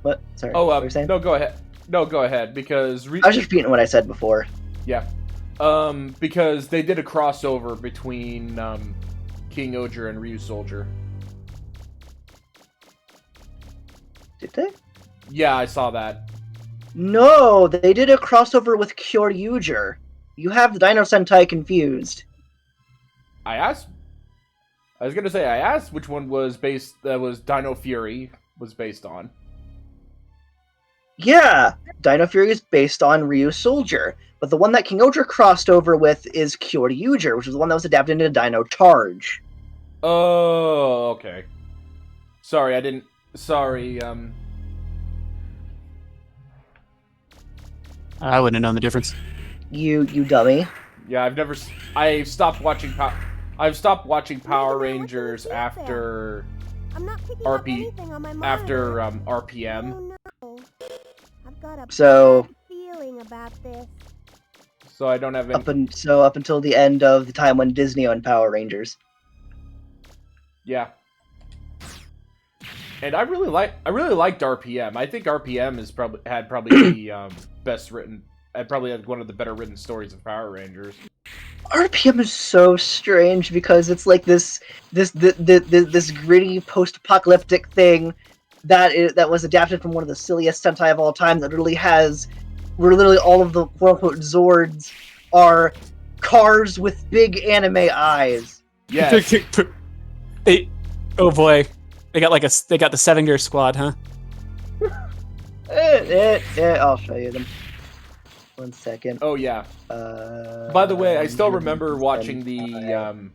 What? Sorry. Oh, what were you saying? no, go ahead. No, go ahead because I was just repeating what I said before. Yeah. Because they did a crossover between King Oger and Ryu Soldier. Did they? Yeah, I saw that. No, they did a crossover with Kyoryuger. You have the Dino Sentai confused. I was gonna say I asked which one was Dino Fury was based on. Yeah, Dino Fury is based on Ryu Soldier, but the one that King Oger crossed over with is Kyoryuger, which is the one that was adapted into Dino Charge. Oh, okay. Sorry, I didn't. Sorry. I wouldn't have known the difference. You dummy. Yeah, I've stopped watching Power Rangers after I'm not picking up anything on my monitor. RPM. Oh, no. I've got a So bad feeling about this. So I don't have any. Up until the end of the time when Disney owned Power Rangers. Yeah. And I really liked RPM. I think RPM had probably the best written. I probably had one of the better written stories of Power Rangers. RPM is so strange because it's like this gritty post-apocalyptic thing that was adapted from one of the silliest Sentai of all time. That literally all of the quote-unquote Zords are cars with big anime eyes. Yes. Oh boy, they got the 7-gear squad, huh? I'll show you them. 1 second. Oh yeah. By the way, I still remember watching the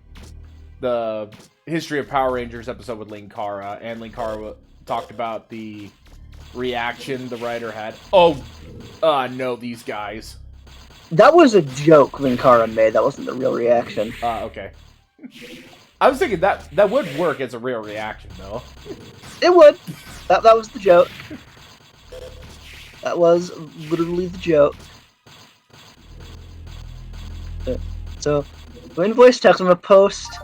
History of Power Rangers episode with Linkara, and Linkara talked about the reaction the writer had. Oh, no, these guys. That was a joke Linkara made. That wasn't the real reaction. Okay. I was thinking that would work as a real reaction, though. It would. That was the joke. That was literally the joke. So, in voice text, I'm gonna post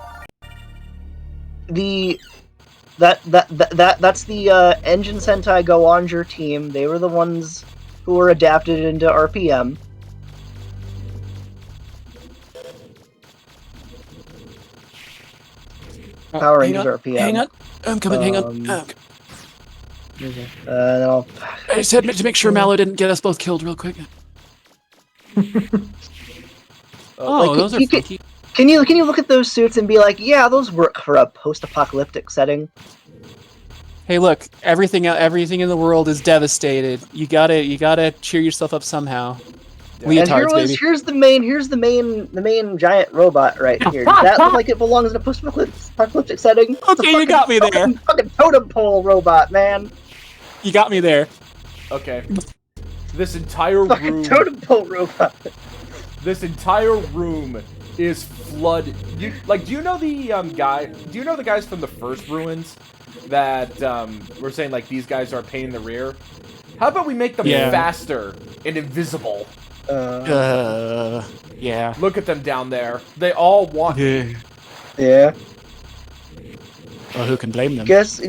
that's the Engine Sentai Go-Onger team. They were the ones who were adapted into RPM. Power Rangers RPM. Hang on. I'm coming, hang on. I just had to make sure Mallow didn't get us both killed real quick. Those are funky. Can you look at those suits and be like, yeah, those work for a post-apocalyptic setting? Hey, look, everything in the world is devastated. You gotta cheer yourself up somehow. Yeah. And Leotards, baby. here's the main giant robot right here. Does that look like it belongs in a post-apocalyptic setting? It's a Okay, you got me there. Fucking totem pole robot, man. You got me there. Okay. This entire Fucking room. totem pole robot. This entire room is flooded. Do you know the guy? Do you know the guys from the first ruins that were saying like these guys are a pain in the rear? How about we make them faster and invisible? Yeah. Look at them down there. They all want. Yeah. Well, who can blame them? Guess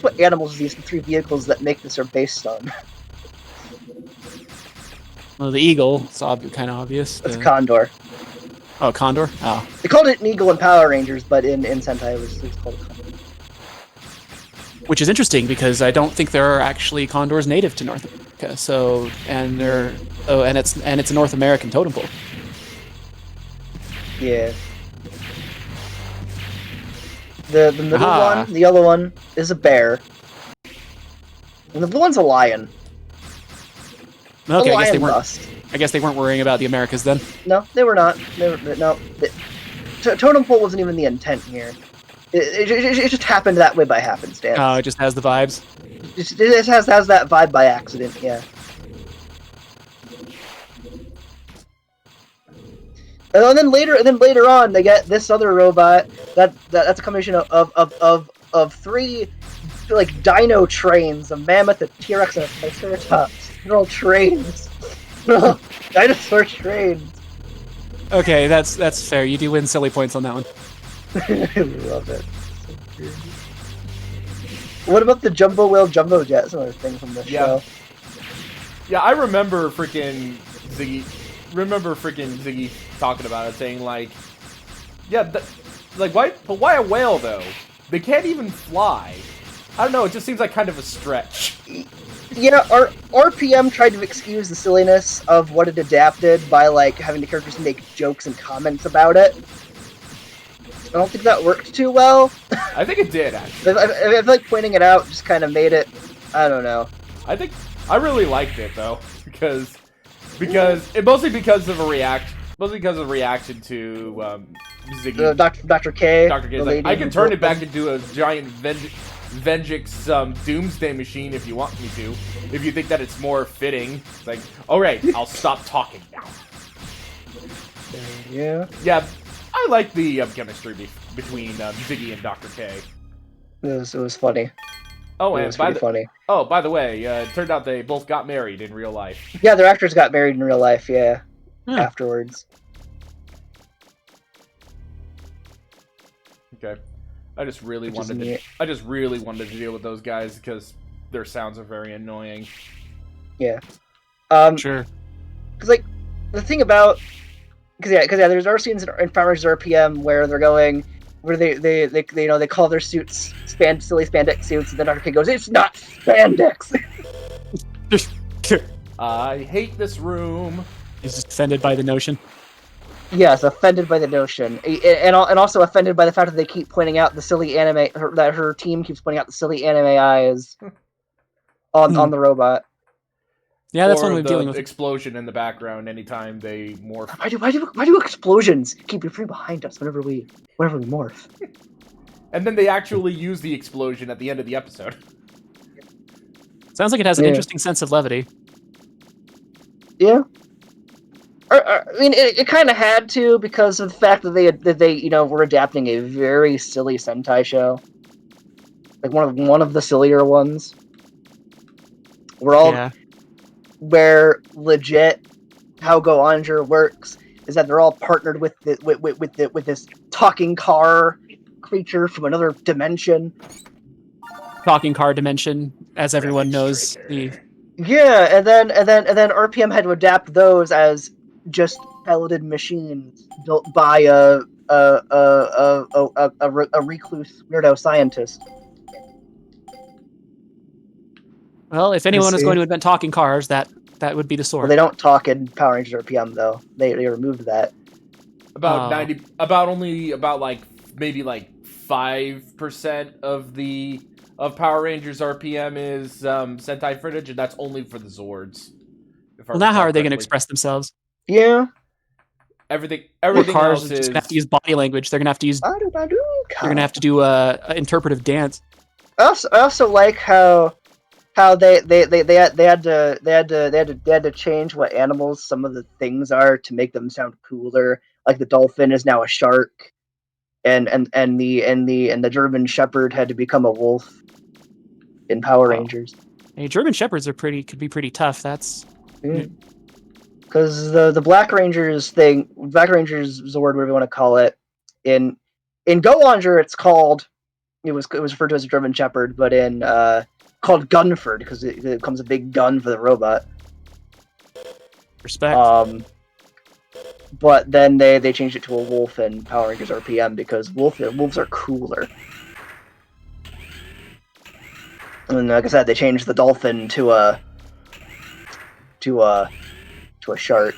what animals these three vehicles that make this are based on? Well, the eagle. It's kind of obvious. It's condor. Oh, condor. Oh. They called it an eagle in Power Rangers, but in Sentai it was called a condor. Which is interesting because I don't think there are actually condors native to North America. So, and it's a North American totem pole. Yeah. The middle one, the yellow one, is a bear. And the blue one's a lion. Okay, I guess they weren't worrying about the Americas then. No, they were not. Totem pole wasn't even the intent here. It just happened that way by happenstance. Oh, it just has the vibes. It has that vibe by accident, yeah. And then later on, they get this other robot. That's a combination of three like dino trains: a mammoth, a T-Rex, and a Triceratops. They're all trains. Dinosaur trains. Okay, that's fair. You do win silly points on that one. I love it. What about the Jumbo Whale Jumbo Jet? That's another thing from the show. Yeah, I remember freaking Ziggy talking about it, saying like, yeah, why a whale though? They can't even fly. I don't know. It just seems like kind of a stretch. Yeah, RPM tried to excuse the silliness of what it adapted by like having the characters make jokes and comments about it. I don't think that worked too well. I think it did, actually. I feel like pointing it out just kind of made it. I don't know. I really liked it though, because mostly because of a reaction to Ziggy. Dr. K. Dr. K. Like, I can turn it back into a giant Vengeance doomsday machine if you want me to. If you think that it's more fitting. It's like, alright, I'll stop talking now. Yeah. Yeah, I like the chemistry between Ziggy and Dr. K. It was funny. Oh, it and was pretty funny. Oh, by the way, it turned out they both got married in real life. Yeah, their actors got married in real life, yeah. Afterwards. Okay. I just really wanted to deal with those guys because their sounds are very annoying. Yeah. Sure. Because like the thing about there's our scenes in Power Rangers RPM where they're going where they call their suits silly spandex suits, and then Dr. K goes, "It's not spandex." I hate this room. He's just offended by the notion. Yes, offended by the notion, and also offended by the fact that they keep pointing out the silly anime that her team keeps pointing out the silly anime eyes on the robot. Yeah, that's or one we're the dealing with. Explosion in the background anytime they morph. Why do explosions keep your frame behind us whenever we morph? And then they actually use the explosion at the end of the episode. Sounds like it has an interesting sense of levity. Yeah. I mean, it kind of had to because of the fact that they were adapting a very silly Sentai show, like one of the sillier ones. Where legit how Go Onger works is that they're all partnered with this talking car creature from another dimension. Talking car dimension, as everyone knows. Yeah, and then RPM had to adapt those as just piloted machines built by a recluse weirdo scientist. Well, if anyone was going to invent talking cars, that would be the sword. Well, they don't talk in Power Rangers RPM though. They removed that. About maybe 5% of Power Rangers RPM is Sentai footage, and that's only for the Zords. If I Well, now how recall are they going to correctly. express themselves? Yeah. Everything Cars else are just is going to have to use body language. They're going to have to use. They're going to have to do a interpretive dance. I also like how they had to change what animals some of the things are to make them sound cooler. Like the dolphin is now a shark, and the German Shepherd had to become a wolf in Power Rangers. Hey, German Shepherds could be pretty tough. That's Because the Black Rangers Zord, whatever you want to call it, in Go Launcher it was referred to as a German Shepherd, but in called Gunford because it becomes a big gun for the robot. respect. But then they changed it to a wolf in Power Rangers RPM because wolves are cooler. And like I said, they changed the dolphin to a shark.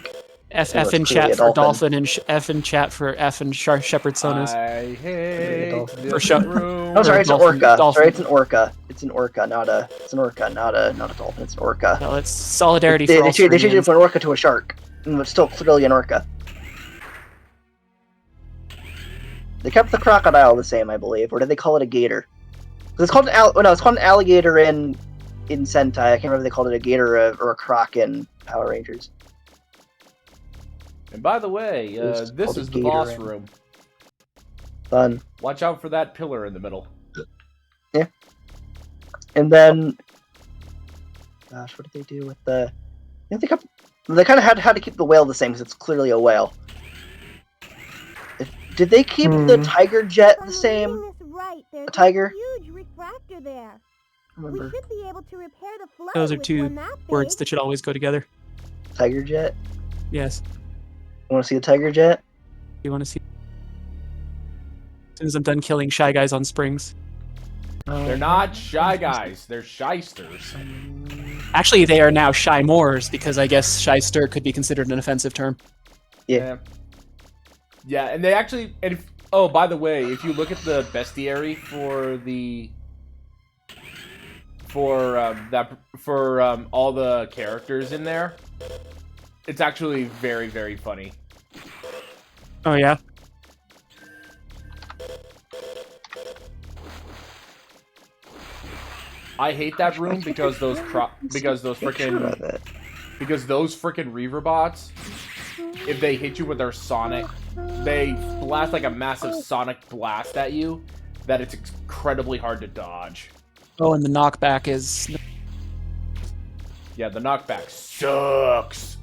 F It was in clearly chat a for dolphin. dolphin and F in chat for F and Shepherd Sonas. I hate dolphin. this For sure. room. Oh, sorry, it's an Dolphin- orca. dolphin. Sorry, it's an orca. It's an orca, not a dolphin. It's an orca. Well, it's solidarity They for all changed it Serenians. from an orca to a shark. And it's still clearly an orca. They kept the crocodile the same, I believe. Or did they call it a gator? 'Cause it's called it's called an alligator in Sentai. I can't remember if they called it a gator or a croc in Power Rangers. And by the way, It's this called a is the boss gator. room. Fun. Watch out for that pillar in the middle. And then, gosh, what did they do with the? I think they kind of had to keep the whale the same because it's clearly a whale. Did they keep the tiger jet the same? Right. There's A tiger? A huge refractor there. We Remember should be able to repair the flow. Those are with two one that words big. that should always go together. tiger jet? Yes. You want to see the tiger jet? You want to see? As soon as I'm done killing shy guys on springs. They're not shy guys. They're shysters. Actually, they are now shy moors because I guess shyster could be considered an offensive term. Yeah. Yeah, and they actually. And oh, by the way, if you look at the bestiary for all the characters in there, it's actually very, very funny. Oh yeah. I hate that room because those frickin' Reaver bots, if they hit you with their sonic, they blast like a massive sonic blast at you that it's incredibly hard to dodge. Oh, and the knockback is. Yeah, the knockback sucks.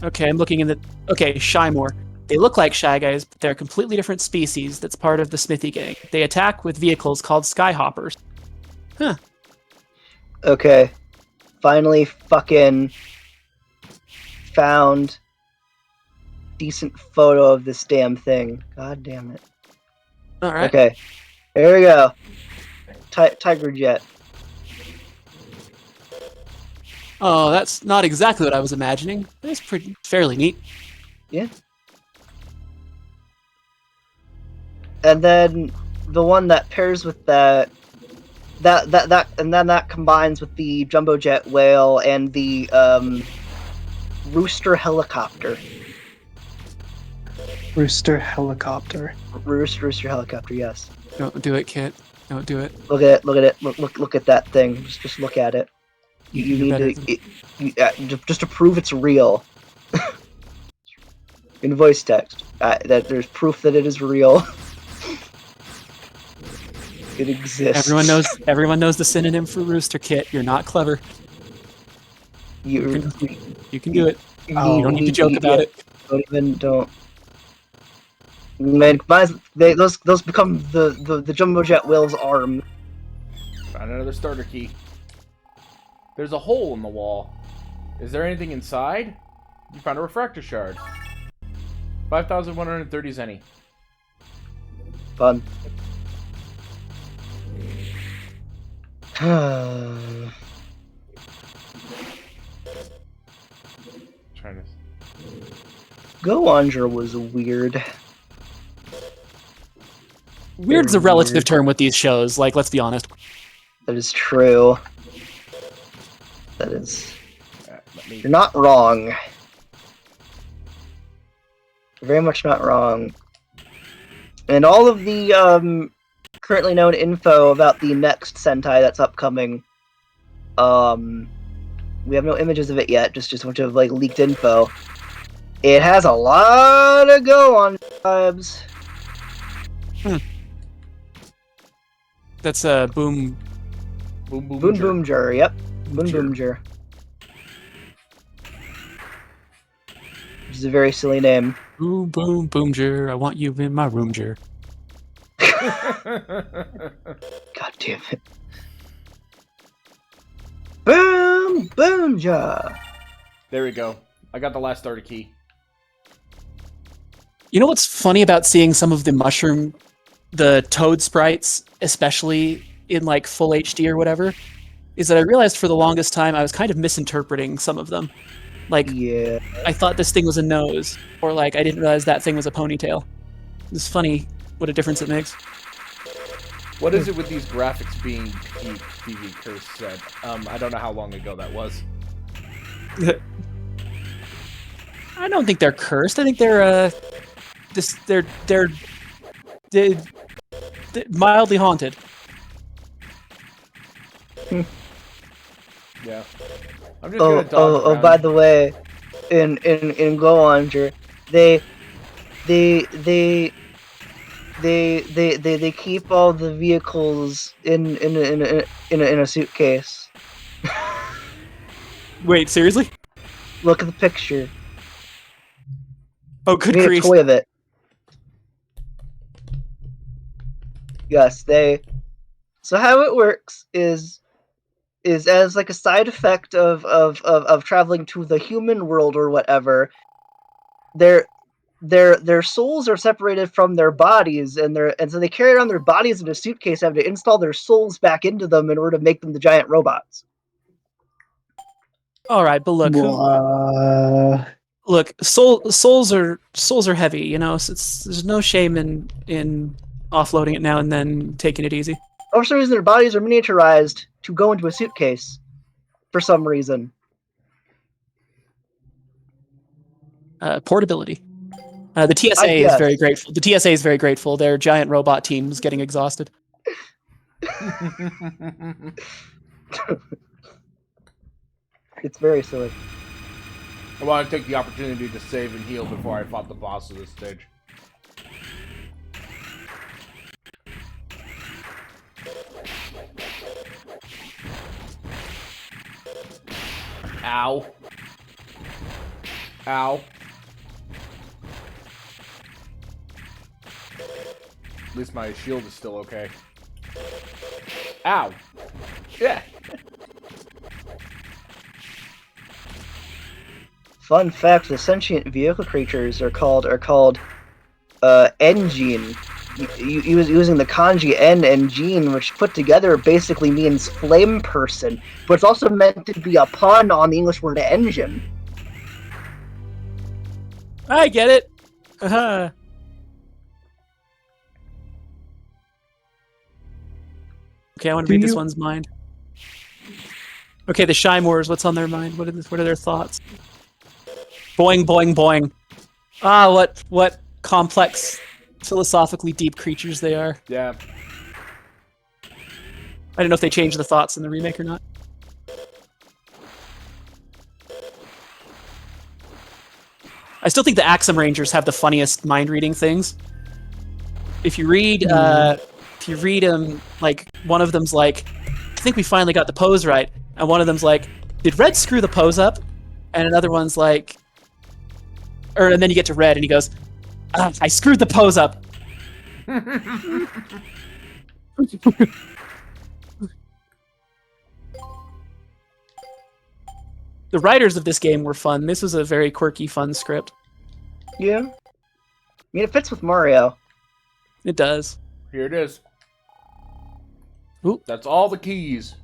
Okay, I'm looking in the. Okay, shy moor. They look like shy guys, but they're a completely different species that's part of the Smithy gang. They attack with vehicles called skyhoppers. Huh. Okay. Finally fucking found decent photo of this damn thing. God damn it. Alright. Okay. Here we go. Tiger jet. Oh, that's not exactly what I was imagining. It's fairly neat. Yeah. And then the one that pairs with that combines with the jumbo jet whale and the rooster helicopter. Rooster helicopter. Rooster helicopter, yes. Don't do it, Kit. Don't do it. Look at it. Look at that thing. Just look at it. You need to just to prove it's real. In voice text, that there's proof that it is real. It exists. Everyone knows the synonym for rooster, Kit. You're not clever. You can do it. You don't need to joke about it. Don't. Man, those become the jumbo jet whale's arm. Found another starter key. There's a hole in the wall. Is there anything inside? You found a refractor shard. 5,130 zenny. Fun. Trying to. Go Onger was weird. Weird's a relative term with these shows. Like, let's be honest. That is true. That is. Let me. You're not wrong. You're very much not wrong. And all of the currently known info about the next Sentai that's upcoming, we have no images of it yet. Just a bunch of like leaked info. It has a lot of go on vibes. That's Boom. Boom boom Boom jer. Boomger, yep. Boom Boomger. Boomger. Which is a very silly name. Boom, boom, boomger. I want you in my roomger. God damn it. Boom Boomger. There we go. I got the last starter key. You know what's funny about seeing some of the Toad sprites, especially in like full HD or whatever, is that I realized for the longest time I was kind of misinterpreting some of them. Like, Yeah. I thought this thing was a nose, or like I didn't realize that thing was a ponytail. It's funny what a difference it makes. What is it with these graphics being peak? TV Curse said. I don't know how long ago that was. I don't think they're cursed. I think they're they're mildly haunted. Yeah. I'm just gonna dodge around. By the way, in Go Onger, they keep all the vehicles in a suitcase. Wait, seriously? Look at the picture. Oh, good Made a grief. toy of it. Yes, they. So how it works is as like a side effect of traveling to the human world or whatever. Their souls are separated from their bodies, and so they carry around their bodies in a suitcase, having to install their souls back into them in order to make them the giant robots. All right, but look, look, souls are heavy, you know. So there's no shame in offloading it now and then taking it easy. For some reason, their bodies are miniaturized to go into a suitcase. For some reason. Portability. The TSA is very grateful. The TSA is very grateful. Their giant robot team's getting exhausted. It's very silly. I want to take the opportunity to save and heal before I fought the boss of this stage. Ow. Ow. At least my shield is still okay. Ow. Yeah. Fun fact: the sentient vehicle creatures are called engine. Using the kanji en and jin, which put together basically means flame person, but it's also meant to be a pun on the English word engine. I get it. Uh-huh. Okay, I want to read this one's mind. Okay, the Shymores, what's on their mind? What are their thoughts? Boing, boing, boing. Ah, what complex, philosophically deep creatures they are. Yeah. I don't know if they changed the thoughts in the remake or not. I still think the Axum Rangers have the funniest mind-reading things. If you read them, like, one of them's like, I think we finally got the pose right. And one of them's like, did Red screw the pose up? And another one's like, and then you get to Red and he goes, I screwed the pose up. The writers of this game were fun. This was a very quirky, fun script. Yeah. I mean, it fits with Mario. It does. Here it is. Ooh. That's all the keys.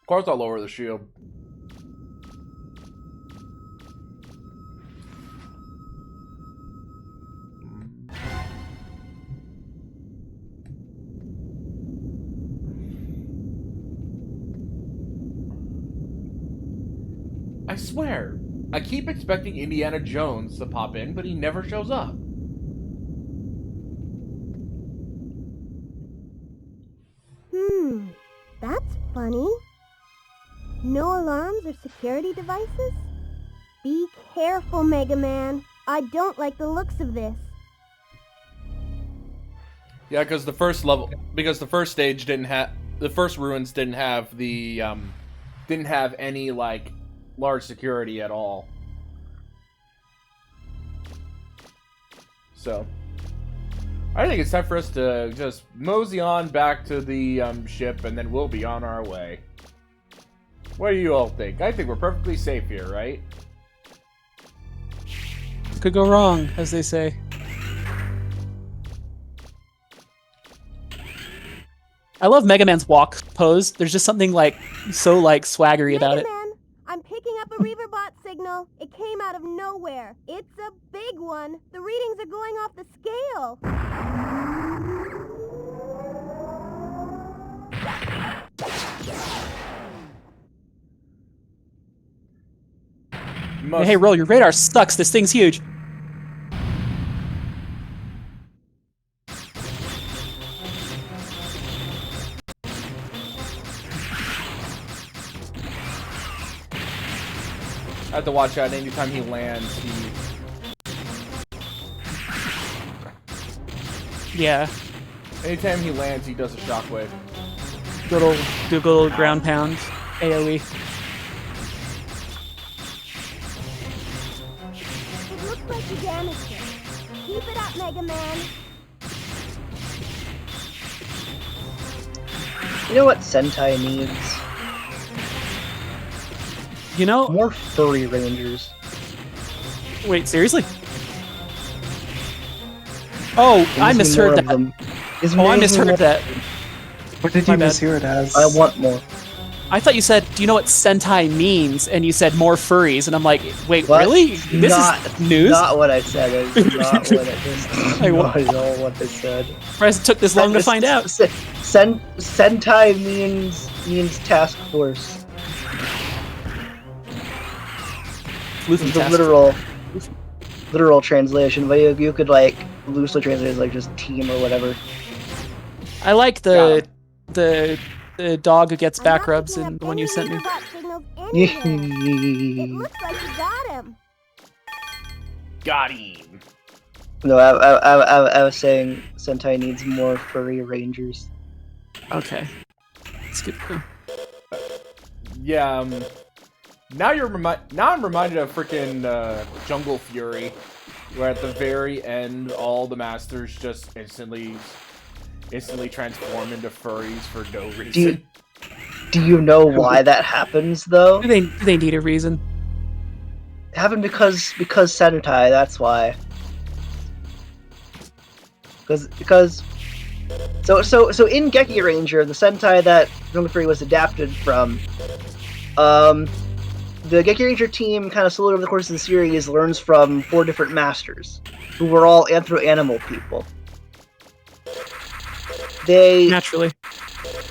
Of course I'll lower the shield. I swear, I keep expecting Indiana Jones to pop in, but he never shows up. That's funny. No alarms or security devices? Be careful, Megaman. I don't like the looks of this. Yeah, because the first stage didn't have, the first ruins didn't have the, didn't have any, like, large security at all. So, I think it's time for us to just mosey on back to the, ship, and then we'll be on our way. What do you all think? I think we're perfectly safe here, right? Could go wrong, as they say. I love Mega Man's walk pose. There's just something like so like swaggery about it. Megaman, I'm picking up a Reaverbot signal. It came out of nowhere. It's a big one. The readings are going off the scale. Hey, Roll, your radar sucks. This thing's huge. I have to watch out anytime he lands. Yeah. Anytime he lands, he does a shockwave. Good old ground pound. AoE. It looks like you damaged it. Keep it up, Megaman. You know what Sentai needs? You know? More furry rangers. Wait, seriously? Oh, I misheard that. Oh, I misheard that. What did you mishear it as? I want more. I thought you said, do you know what Sentai means? And you said more furries. And I'm like, wait, What? really? This is news? Not what I said. It's not what it is. Not at all what I said. Surprised it took this long to find out. Sentai means task force. The literal translation, but you could like loosely translate it as like just team or whatever. I like the dog who gets back rubs in the one you sent me. It looks like you got him. Got him. No, I was saying Sentai needs more furry rangers. Okay, that's good. Yeah. Now I'm reminded of freaking Jungle Fury, where at the very end all the masters just instantly transform into furries for no reason. Do you know why that happens though? Do they need a reason? It happened because Sentai. That's why. Because so in Geki Ranger, the Sentai that Jungle Fury was adapted from, the Geki Ranger team kind of slowly over the course of the series learns from 4 different masters, who were all anthro-animal people. They naturally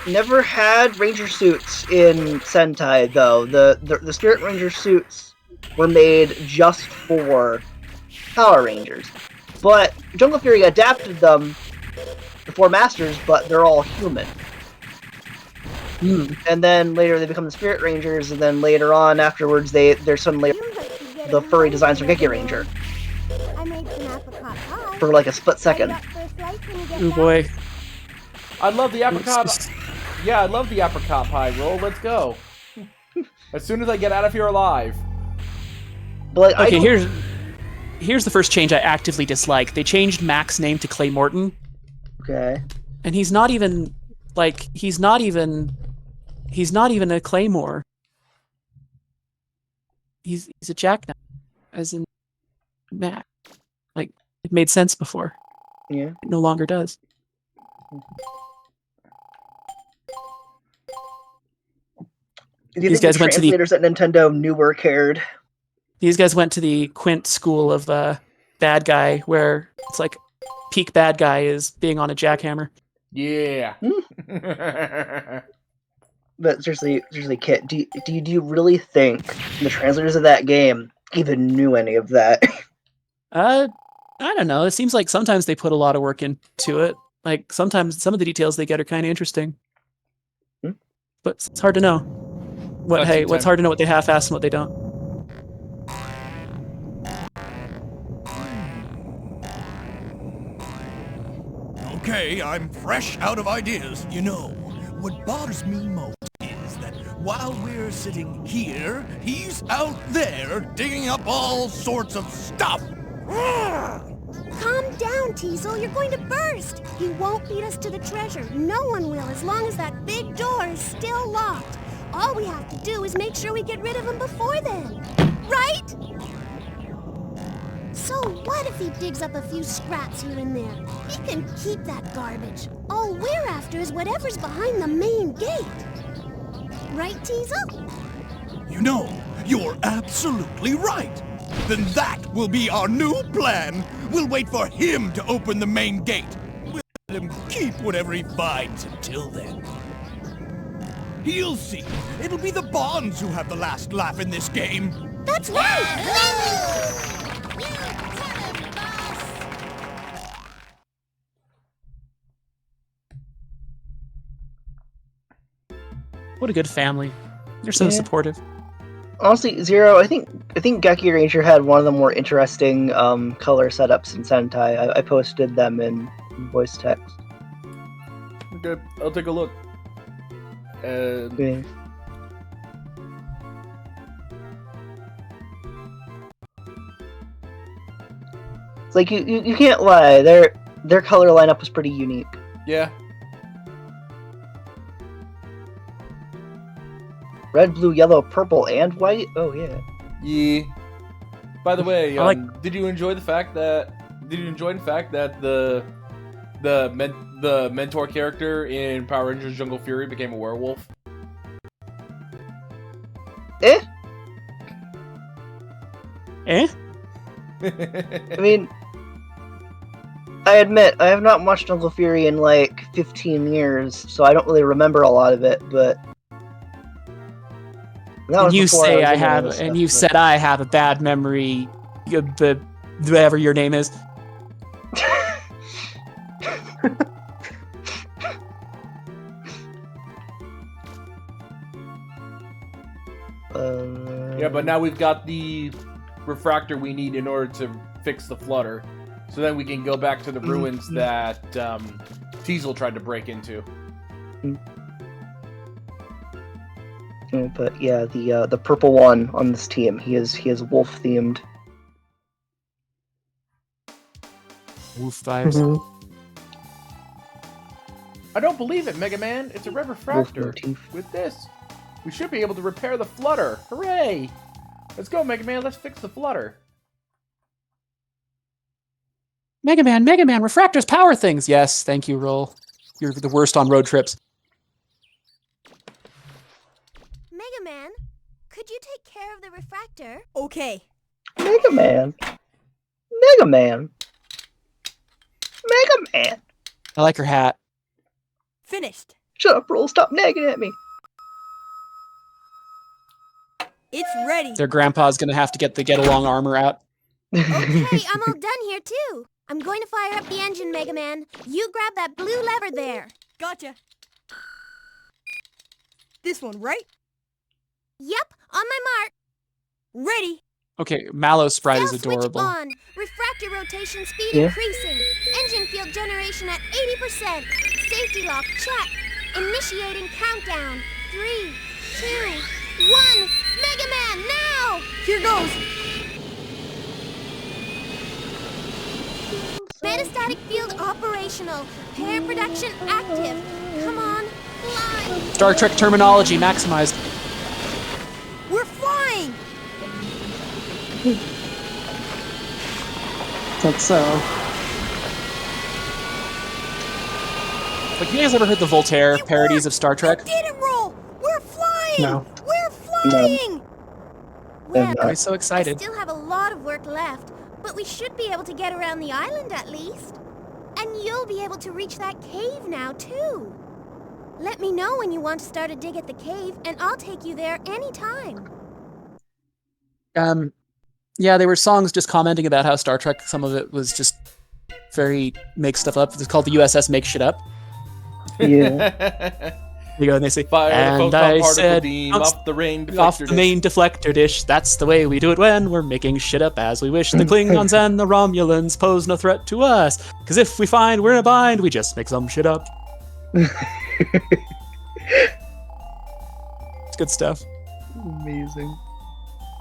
never had ranger suits in Sentai, though. The Spirit Ranger suits were made just for Power Rangers. But Jungle Fury adapted them, the 4 masters, but they're all human. And then later they become the Spirit Rangers, and then later on afterwards they're suddenly the furry designs for Geki Ranger. I made some apricot pie. For like a split second. Oh boy. I love the apricot. Yeah, I love the apricot pie roll. Let's go. As soon as I get out of here alive. But okay, here's the first change I actively dislike. They changed Mac's name to Clay Morton. Okay. And he's not even a Claymore. He's a Jackknife, as in Mac. Like, it made sense before. Yeah. It no longer does. Do you think the translators at Nintendo knew or cared? These guys went to the Quint school of bad guy, where it's like peak bad guy is being on a jackhammer. Yeah. But seriously, Kit, do you really think the translators of that game even knew any of that? I don't know. It seems like sometimes they put a lot of work into it. Like sometimes some of the details they get are kind of interesting, but it's hard to know. What's hard to know what they half-ass and what they don't. Okay, I'm fresh out of ideas. You know, what bothers me most is that while we're sitting here, he's out there digging up all sorts of stuff. Calm down, Teasel. You're going to burst. He won't lead us to the treasure. No one will, as long as that big door is still locked. All we have to do is make sure we get rid of him before then. Right? So what if he digs up a few scraps here and there? He can keep that garbage. All we're after is whatever's behind the main gate. Right, Teasel? You know, you're absolutely right. Then that will be our new plan. We'll wait for him to open the main gate. We'll let him keep whatever he finds until then. He'll see. It'll be the Bonds who have the last laugh in this game. That's right! What a good family. They're so supportive. Honestly, Zero, I think Geki Ranger had one of the more interesting color setups in Sentai. I posted them in voice text. Okay, I'll take a look. Yeah. It's like you can't lie. Their color lineup was pretty unique. Yeah. Red, blue, yellow, purple, and white. Oh yeah. Yeah. By the way, I like- did you enjoy the fact that the mentor character in Power Rangers Jungle Fury became a werewolf? Eh? I mean, I admit I have not watched Jungle Fury in like 15 years, so I don't really remember a lot of it. But that was You before say was I into have, this and stuff, you but- said I have a bad memory. Whatever your name is. Yeah, but now we've got the refractor we need in order to fix the flutter. So then we can go back to the ruins that Teasel tried to break into. But yeah, the purple one on this team, he is wolf themed. Wolf vibes. Mhm. I don't believe it, Mega Man. It's a red refractor. motif. With this, we should be able to repair the flutter. Hooray! Let's go, Mega Man. Let's fix the flutter. Mega Man, refractors power things. Yes, thank you, Roll. You're the worst on road trips. Mega Man, could you take care of the refractor? Okay. Mega Man. I like her hat. Finished. Shut up, Roll. Stop nagging at me. It's ready. Their grandpa's gonna have to get the get-along armor out. Okay, I'm all done here too. I'm going to fire up the engine, Mega Man. You grab that blue lever there. Gotcha. This one, right? Yep, on my mark. Ready. Okay, Mallow Sprite Cell is adorable. Switch on. Refractor rotation speed Yeah. increasing. Engine field generation at 80%. Safety lock check. Initiating countdown. 3, 2, 1. Mega Man, now! Here goes. Metastatic field operational. Pair production active. Come on, fly. Star Trek terminology maximized. We're flying. That's Like, you guys ever heard the Voltaire parodies of Star Trek? Did it roll? We're flying. No. We're flying. Well, I'm so I excited. still have a lot of work left, but we should be able to get around the island at least. And you'll be able to reach that cave now, too. Let me know when you want to start a dig at the cave, and I'll take you there anytime. Yeah, they were songs just commenting about how Star Trek, some of it was just very make stuff up. It's called the USS Make Shit Up. Yeah. You go and they say, Fire the and photon I particle said, beam off off the main deflector off the dish. main deflector dish. That's the way we do it when we're making shit up as we wish. The Klingons and the Romulans pose no threat to us. Because if we find we're in a bind, we just make some shit up. It's good stuff. Amazing.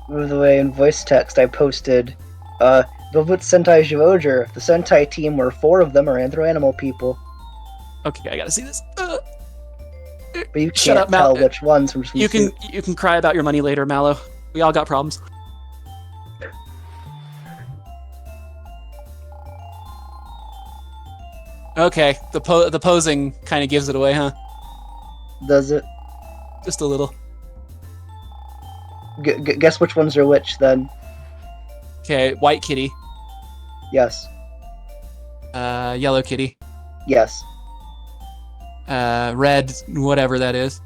By the way, in voice text, I posted, Velvet Sentai Jivoger. The Sentai team where 4 of them are anthro-animal people. Okay, I gotta see this. But you Shut can't up, Mal. tell which ones from You can cry about your money later, Mallow. We all got problems. Okay, the posing kind of gives it away, huh? Does it? Just a little. Guess which ones are which, then. Okay, white kitty, Yes. yellow kitty, Yes. red, whatever that is,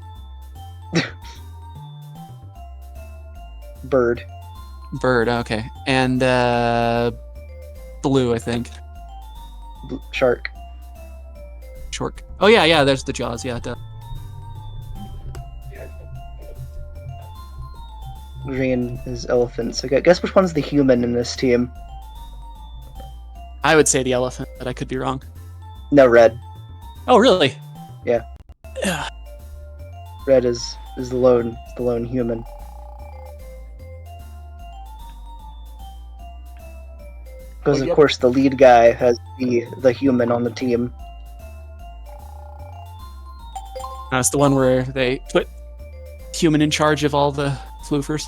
Bird. bird. Okay, and blue, I think. Shark. Shork. Oh yeah, there's the jaws. Yeah, duh. Green is elephants. Okay, guess which one's the human in this team? I would say the elephant, but I could be wrong. No, red. Oh really? Yeah. Ugh. Red is the lone human. Because of course the lead guy has the human on the team. That's the one where they put human in charge of all the floofers.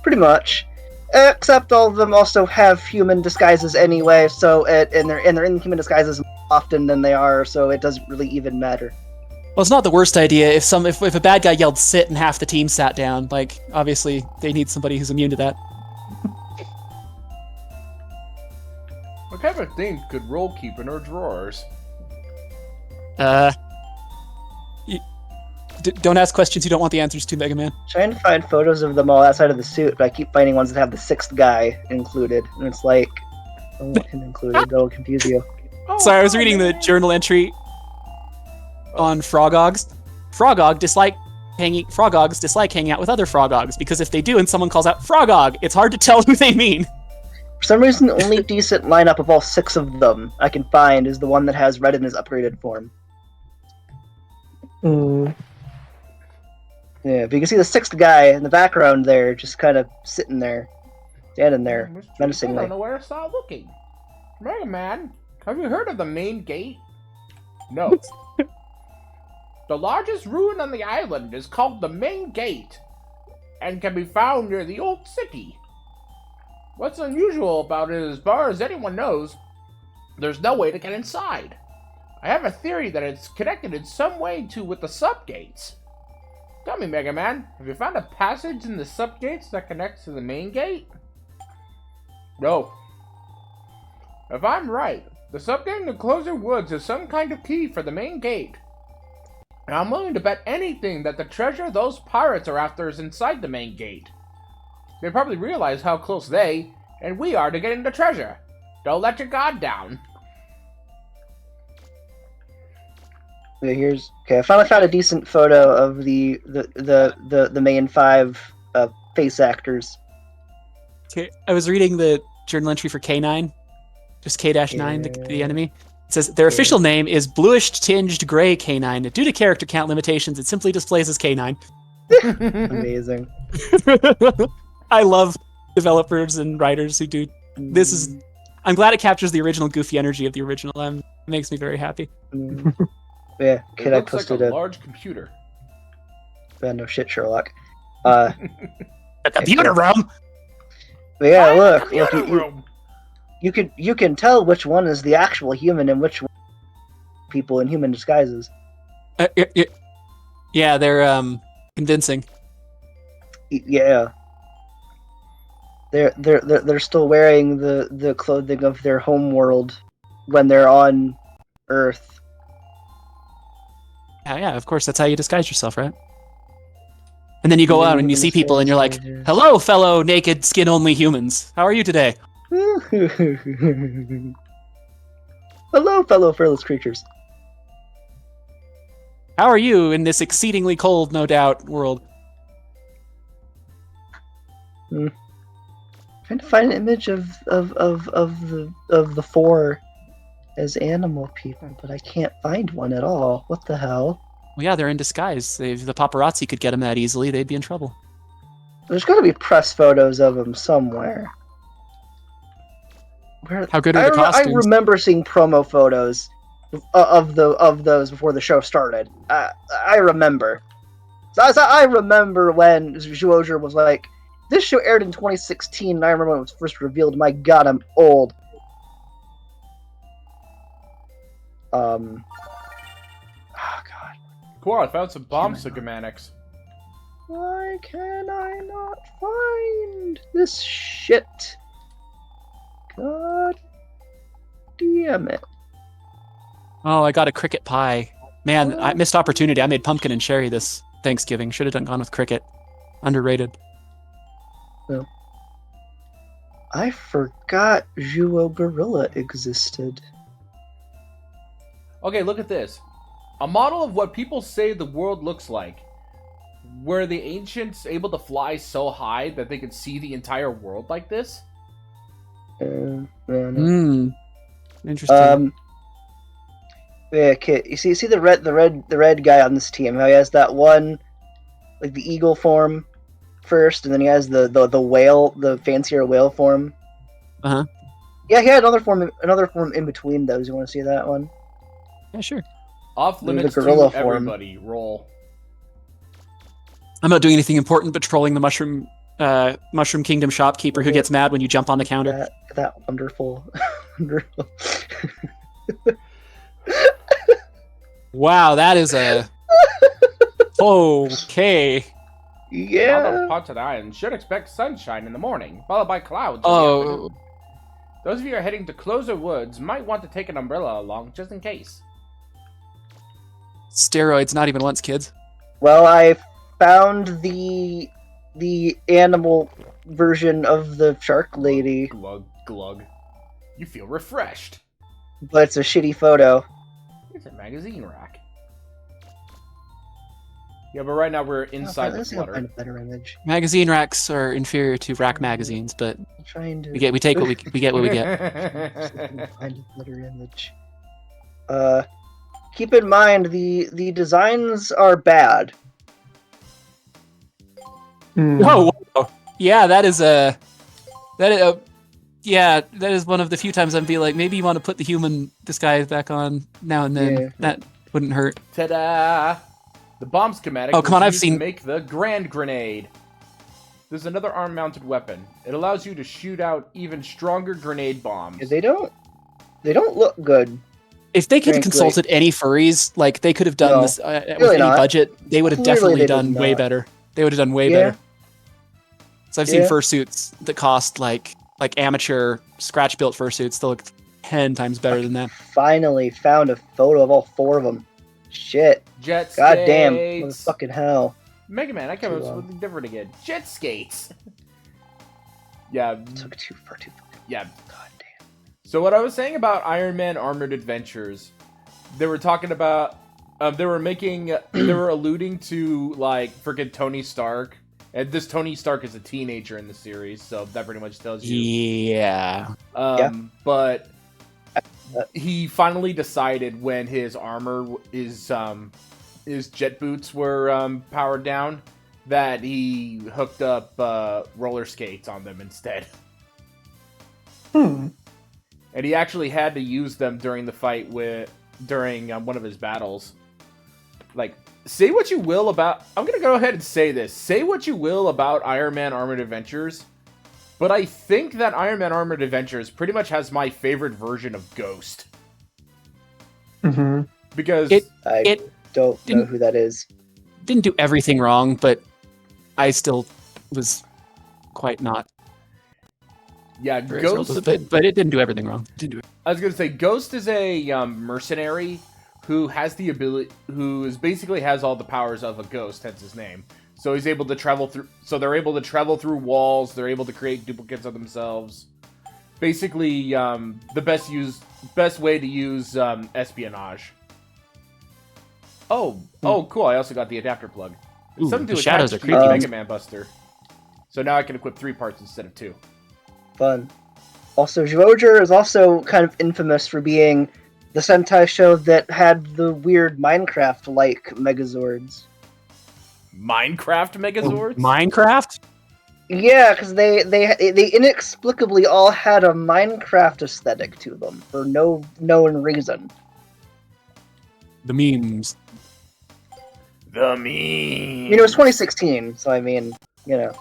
Pretty much. Except all of them also have human disguises anyway, so and they're in human disguises more often than they are, so it doesn't really even matter. Well, it's not the worst idea if a bad guy yelled sit and half the team sat down. Like, obviously, they need somebody who's immune to that. What kind of thing could Roll keep in her drawers? Don't ask questions you don't want the answers to, Mega Man. Trying to find photos of them all outside of the suit, but I keep finding ones that have the 6th guy included, and it's like, I don't want him included, that'll confuse you. Oh, Sorry, I was reading the journal entry on Frogogs. Frogogs dislike hanging out with other Frogogs, because if they do and someone calls out Frogog, it's hard to tell who they mean. For some reason, the only decent lineup of all 6 of them I can find is the one that has Red in his upgraded form. Yeah, but you can see the 6th guy in the background there, just kind of sitting there, standing there, I menacingly. don't know where to start looking. Mega Man, have you heard of the main gate? No. The largest ruin on the island is called the main gate, and can be found near the old city. What's unusual about it, as far as anyone knows, there's no way to get inside. I have a theory that it's connected in some way with the subgates. Tell me, Mega Man, have you found a passage in the subgates that connects to the main gate? No. If I'm right, the subgate in the Closer Woods is some kind of key for the main gate. And I'm willing to bet anything that the treasure those pirates are after is inside the main gate. They probably realize how close they, and we are to getting the treasure. Don't let your guard down. Yeah, I finally found a decent photo of the main 5 face actors. Okay, I was reading the journal entry for K9, just K-9, the enemy. It says their official name is bluish-tinged gray K9. Due to character count limitations, it simply displays as K9. Amazing. I love developers and writers who do this. I'm glad it captures the original goofy energy of the original. It makes me very happy. Yeah, kid, I It looks like posted a large computer. No shit, Sherlock. A computer room. But yeah, Find look, the computer room. you can tell which one is the actual human and which one people in human disguises. Yeah, they're convincing. Yeah. They're still wearing the clothing of their home world when they're on Earth. Yeah, of course. That's how you disguise yourself, right? And then you go out and you see people and you're like, Disguise. hello, fellow naked, skin-only humans. How are you today? Hello, fellow fearless creatures. How are you in this exceedingly cold, no doubt, world? Trying to find an image of the four as animal people, but I can't find one at all. What the hell? Well, yeah, they're in disguise. If the paparazzi could get them that easily, they'd be in trouble. There's got to be press photos of them somewhere. Where, How good are the costumes? I remember seeing promo photos of those before the show started. I remember. So I remember when Zhuozher was like, "This show aired in 2016." And I remember when it was first revealed. My God, I'm old. Oh God. Cool, I found some bomb schematics. Why can I not find this shit? God damn it. Oh, I got a cricket pie. Man, I missed opportunity. I made pumpkin and cherry this Thanksgiving. Should have gone with cricket. Underrated. I forgot Zhuo Gorilla existed. Okay, look at this. A model of what people say the world looks like. Were the ancients able to fly so high that they could see the entire world like this? Interesting. Yeah, Kit. You see the red guy on this team. How he has that one, like the eagle form first, and then he has the whale, the fancier whale form. Uh-huh. Yeah, he had another form in between those. You want to see that one? Yeah, sure. Off limits the to gorilla form. everybody. Roll. I'm not doing anything important but trolling the Mushroom Kingdom shopkeeper who gets mad when you jump on the counter. That wonderful. Wow, that is a... Okay. Yeah. Other parts of the island should expect sunshine in the morning, followed by clouds. in the Oh. afternoon. Those of you who are heading to closer woods might want to take an umbrella along just in case. Steroids, not even once, kids. Well, I found the animal version of the shark lady, Glug, glug. You feel refreshed. but it's a shitty photo. It's a magazine rack. Yeah, but right now we're inside the Let's see if I can flutter. find a better image. Magazine racks are inferior to rack magazines, but I'm trying to we take what we get what we get. find a better image. Keep in mind the designs are bad. Oh, wow. Yeah, that is one of the few times I'd be like, maybe you want to put the human disguise back on now and then. Yeah. That wouldn't hurt. Ta-da! The bomb schematic Oh, come on, was I've used seen- to make the grand grenade. There's another arm-mounted weapon. It allows you to shoot out even stronger grenade bombs. They don't look good. If they could have Frankly. consulted any furries, like they could have done No, this with really any not. budget, they would have Clearly definitely they did done way not. better. They would have done way Yeah. better. So I've seen Yeah. fursuits that cost like amateur scratch-built fursuits. They look 10 times better than that. Finally found a photo of all four of them. Shit. Jet God damn. skates. Motherfucking hell. Megaman, I came up with Too long. something different again. Jet skates. Yeah, Took too far. yeah. God damn. So what I was saying about Iron Man Armored Adventures, they were talking about, they were alluding to like freaking Tony Stark, and this Tony Stark is a teenager in the series, so that pretty much tells you. Yeah. But he finally decided when his armor his jet boots were powered down that he hooked up roller skates on them instead. Hmm. And he actually had to use them during the fight during one of his battles. Like, say what you will about... I'm going to go ahead and say this. Say what you will about Iron Man Armored Adventures, but I think that Iron Man Armored Adventures pretty much has my favorite version of Ghost. Mm-hmm. Because... I don't know didn't- who that is. Didn't do everything wrong, but I still was quite not yeah, very thrilled Ghost... with it, but it didn't do everything wrong. Didn't do it. I was going to say, Ghost is a mercenary who has the ability, basically has all the powers of a ghost, hence his name. So he's able to travel through. So they're able to travel through walls. They're able to create duplicates of themselves. Basically, the best way to use espionage. Oh, cool! I also got the adapter plug. Ooh, Something the to shadows attach are to the creepy. Mega Man Buster. So now I can equip 3 parts instead of 2. Fun. Also, Zyuohger is also kind of infamous for being the Sentai show that had the weird Minecraft-like Megazords. Minecraft Megazords? Minecraft? Yeah, because they inexplicably all had a Minecraft aesthetic to them for no known reason. The memes. The meme. You know, it's 2016, so I mean, you know.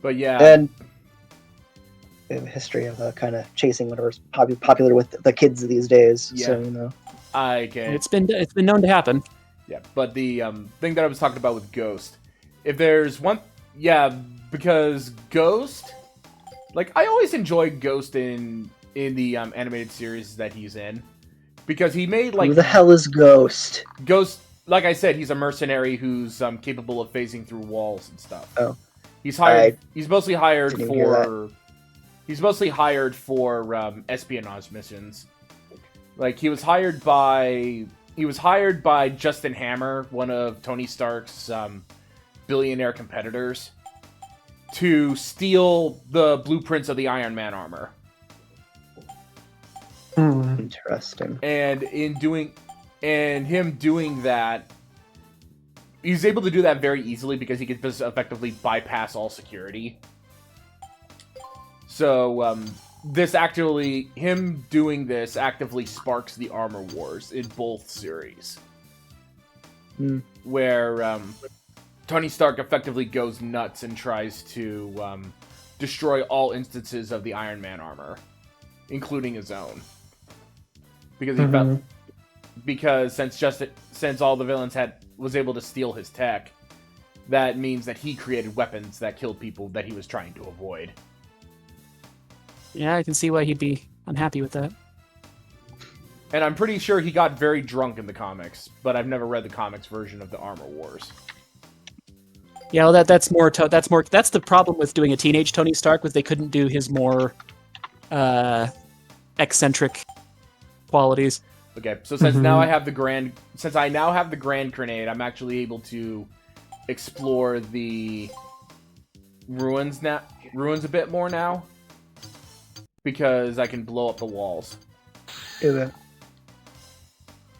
But yeah. And we have a history of kind of chasing whatever's popular with the kids these days. Yeah. So, you know. I can. It's been known to happen. Yeah, but the thing that I was talking about with Ghost, if there's one, because Ghost, like I always enjoyed Ghost in the animated series that he's in, because he made like Who the hell is Ghost? Ghost. Like I said, he's a mercenary who's capable of phasing through walls and stuff. Oh, he's hired. He's mostly hired didn't even hear for. He's mostly hired for espionage missions. Like he was hired by Justin Hammer, one of Tony Stark's billionaire competitors, to steal the blueprints of the Iron Man armor. Interesting. And him doing that, he's able to do that very easily because he can just effectively bypass all security. So him doing this actively sparks the armor wars in both series, where Tony Stark effectively goes nuts and tries to destroy all instances of the Iron Man armor, including his own, because he felt, because since all the villains was able to steal his tech, that means that he created weapons that killed people that he was trying to avoid. Yeah, I can see why he'd be unhappy with that. And I'm pretty sure he got very drunk in the comics, but I've never read the comics version of the Armor Wars. Yeah, well, that's the problem with doing a teenage Tony Stark, was they couldn't do his more eccentric qualities. Okay, so since I now have the Grand Grenade, I'm actually able to explore the ruins a bit more now, because I can blow up the walls. Okay.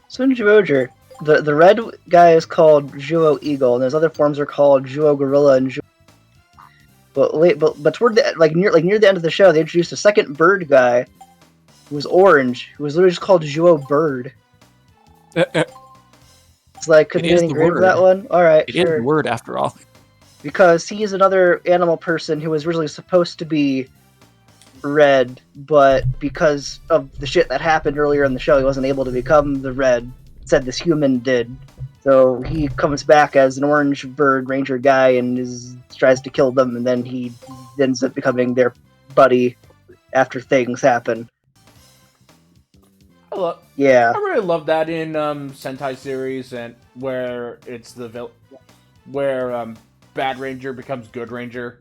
So in Zyuohger, the red guy is called Zhuo Eagle, and his other forms are called Zhuo Gorilla and Zhuo. But toward the near the end of the show, they introduced a second bird guy, who was orange, who was literally just called Zhuo Bird. It's like, couldn't get any grade for that one. All right, It is the word after all. Because he's another animal person who was originally supposed to be red, but because of the shit that happened earlier in the show, he wasn't able to become the red. Instead, this human did. So he comes back as an orange bird ranger guy and tries to kill them, and then he ends up becoming their buddy after things happen. I really love that in Sentai series, and where it's where Bad Ranger becomes Good Ranger.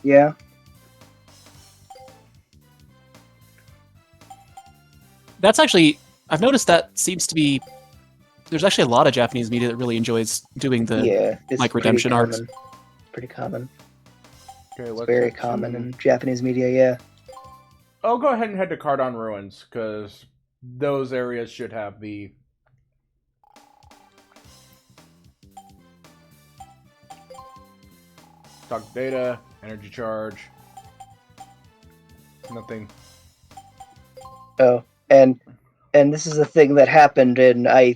Yeah. That's actually, I've noticed that seems to be, there's actually a lot of Japanese media that really enjoys doing the like redemption arcs. Pretty common. Okay, it's very common in Japanese media, yeah. I'll go ahead and head to Cardon Ruins, because those areas should have the... Stock data, energy charge. Nothing. Oh, and this is a thing that happened in a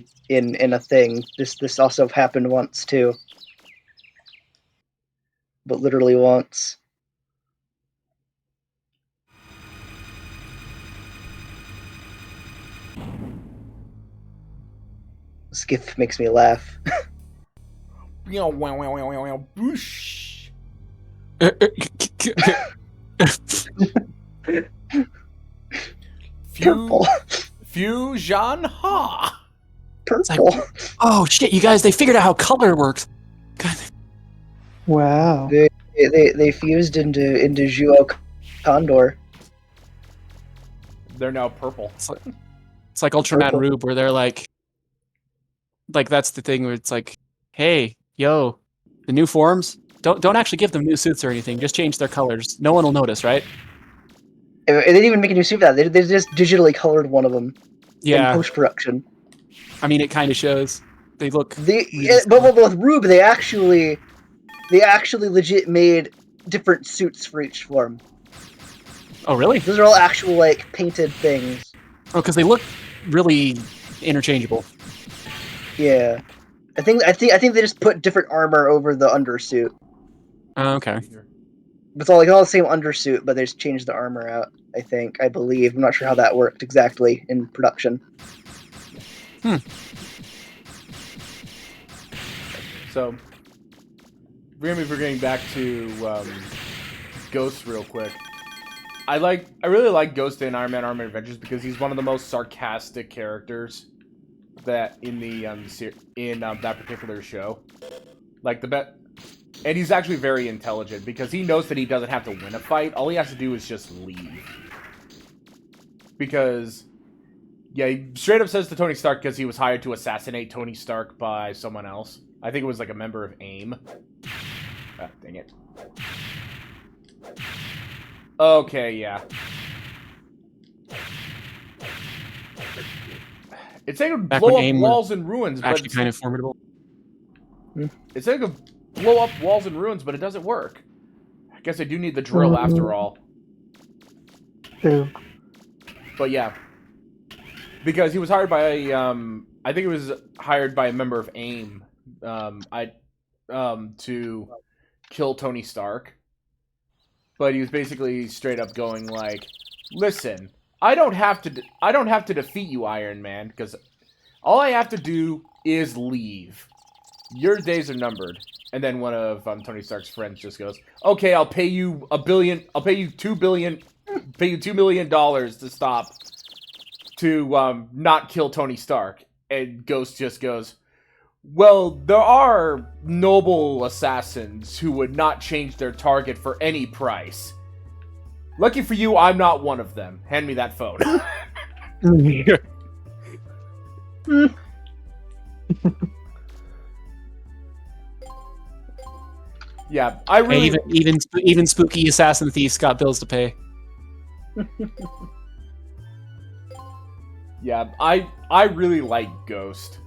thing. This also happened once too. But literally once. This GIF makes me laugh. Boosh. Purple. Fusion Ha. Purple. Oh shit, you guys, they figured out how color works. God. Wow. They fused into Juo Condor. They're now purple. It's like Ultraman Purple. Rube, where they're like that's the thing where it's like, hey, yo, the new forms, don't actually give them new suits or anything. Just change their colors. No one will notice, right? They didn't even make a new suit for that. They just digitally colored one of them in Yeah, post-production. I mean, it kind of shows. They look. But similar. with Rube, they actually legit made different suits for each form. Oh, really? Those are all actual like painted things. Oh, because they look really interchangeable. Yeah, I think they just put different armor over the undersuit. Oh, okay. It's all the same undersuit, but they just changed the armor out. I believe. I'm not sure how that worked exactly in production. So, we're getting back to Ghost real quick. I really like Ghost in Iron Man Armored Adventures because he's one of the most sarcastic characters that in the that particular show. Like and he's actually very intelligent because he knows that he doesn't have to win a fight. All he has to do is just leave. Because he straight up says to Tony Stark because he was hired to assassinate Tony Stark by someone else. I think it was like a member of AIM. Ah, dang it. Okay, yeah. It's like a Back blow when up AIM walls and ruins, but Actually, kind of formidable. it's like a blow up walls and ruins, but it doesn't work. I guess I do need the drill after all. Ew. But yeah, because he was hired by I think it was hired by a member of AIM, to kill Tony Stark. But he was basically straight up going like, "Listen, I don't have to defeat you, Iron Man, because all I have to do is leave. Your days are numbered." And then one of Tony Stark's friends just goes, "Okay, I'll pay you $1 billion. I'll pay you $2 million to not kill Tony Stark." And Ghost just goes, "Well, there are noble assassins who would not change their target for any price. Lucky for you, I'm not one of them. Hand me that phone." Yeah, I really... Hey, even spooky assassin thieves got bills to pay. Yeah, I really like Ghost.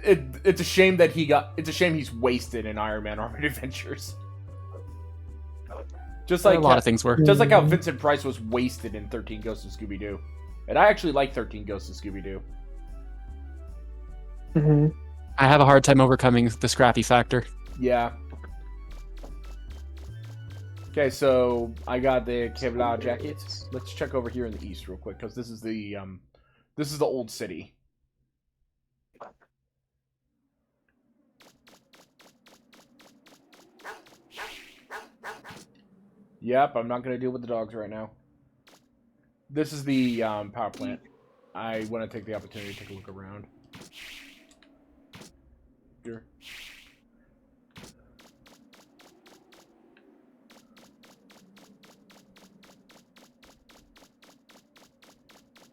It's a shame that he's wasted in Iron Man Armored Adventures. Just like A lot of things were. Just like how Vincent Price was wasted in 13 Ghosts of Scooby-Doo. And I actually like 13 Ghosts of Scooby-Doo. Mm-hmm. I have a hard time overcoming the scrappy factor. Yeah. Okay, so I got the Kevlar jackets. Let's check over here in the east real quick, because this is the old city. Yep, I'm not gonna deal with the dogs right now. This is the power plant. I want to take the opportunity to take a look around. Here.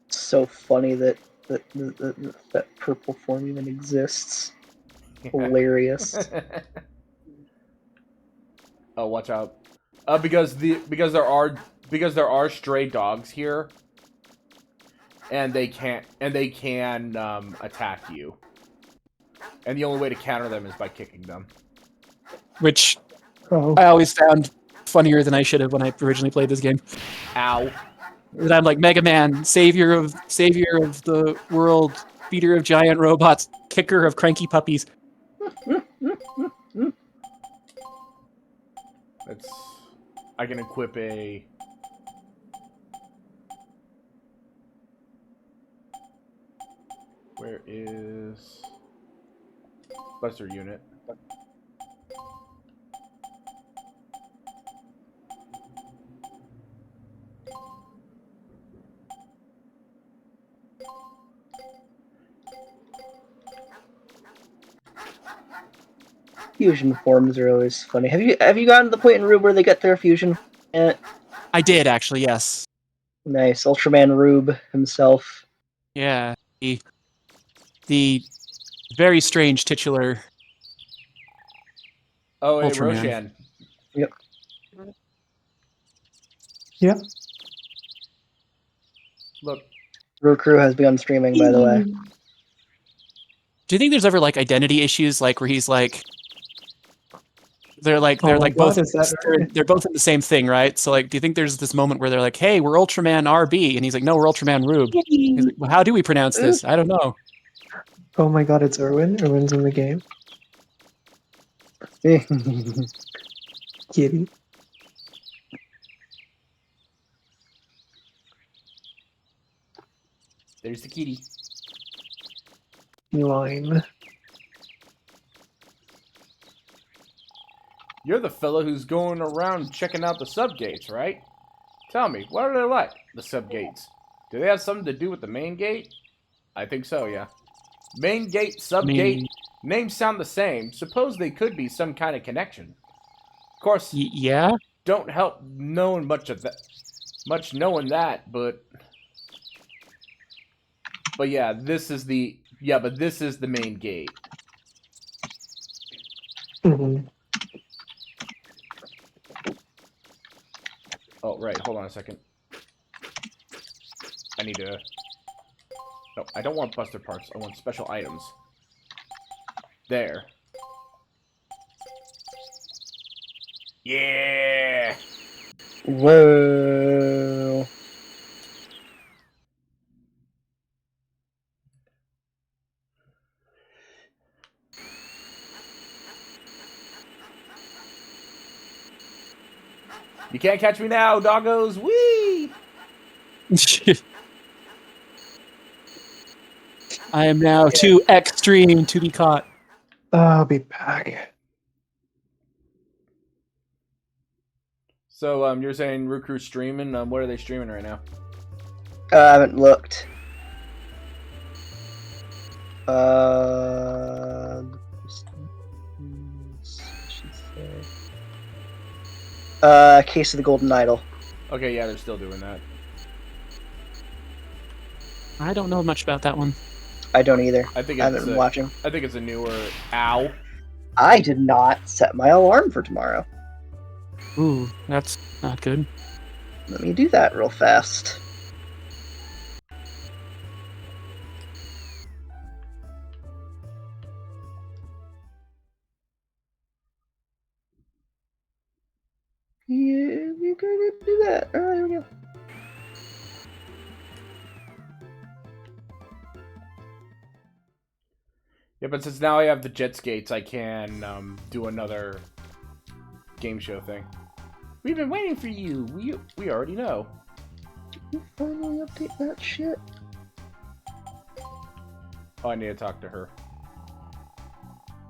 So funny that that purple form even exists. Hilarious. Oh, watch out! Because there are stray dogs here, and they can attack you, and the only way to counter them is by kicking them. Which Oh. I always found funnier than I should have when I originally played this game. Ow! That I'm like Megaman, savior of the world, beater of giant robots, kicker of cranky puppies. I can equip a... Where is... Buster unit? Fusion forms are always funny. Have you gotten to the point in Rube where they get their fusion? I did actually, yes. Nice. Ultraman Rube himself. Yeah. The very strange titular Oh, hey, Ultraman. Roshan. Yep. Yep. Look, Roku has begun streaming, by the way. Do you think there's ever like identity issues, like where he's like, they're like Oh my both God, is that they're both in the same thing, right? So like, do you think there's this moment where they're like, "Hey, we're Ultraman RB," and he's like, "No, we're Ultraman Rube." He's like, "Well, how do we pronounce this? I don't know." Oh my God, it's Erwin. Erwin's in the game. Kitty. there's the kitty. Line. You're the fella who's going around checking out the subgates, right? Tell me, what are they like, the subgates? Do they have something to do with the main gate? I think so, yeah. Main gate, subgate, names sound the same. Suppose they could be some kind of connection. Of course, Yeah. don't help knowing much knowing that, but yeah, this is the main gate. Mm-hmm. Oh, right, hold on a second. I need to... No, I don't want buster parts. I want special items. There. Yeah! Whoa. You can't catch me now, doggos! Whee! I am now too extreme to be caught. I'll be back. So, you're saying Ruku's streaming? What are they streaming right now? I haven't looked. Case of the Golden Idol. Okay, yeah, they're still doing that. I don't know much about that one. I don't either. I think I haven't been watching. I think it's a newer... Ow. I did not set my alarm for tomorrow. Ooh, that's not good. Let me do that real fast. Yeah, we're gonna do that. All right, here we go. Yeah, but since now I have the jet skates, I can do another game show thing. We've been waiting for you. We already know. Did you finally update that shit? Oh, I need to talk to her.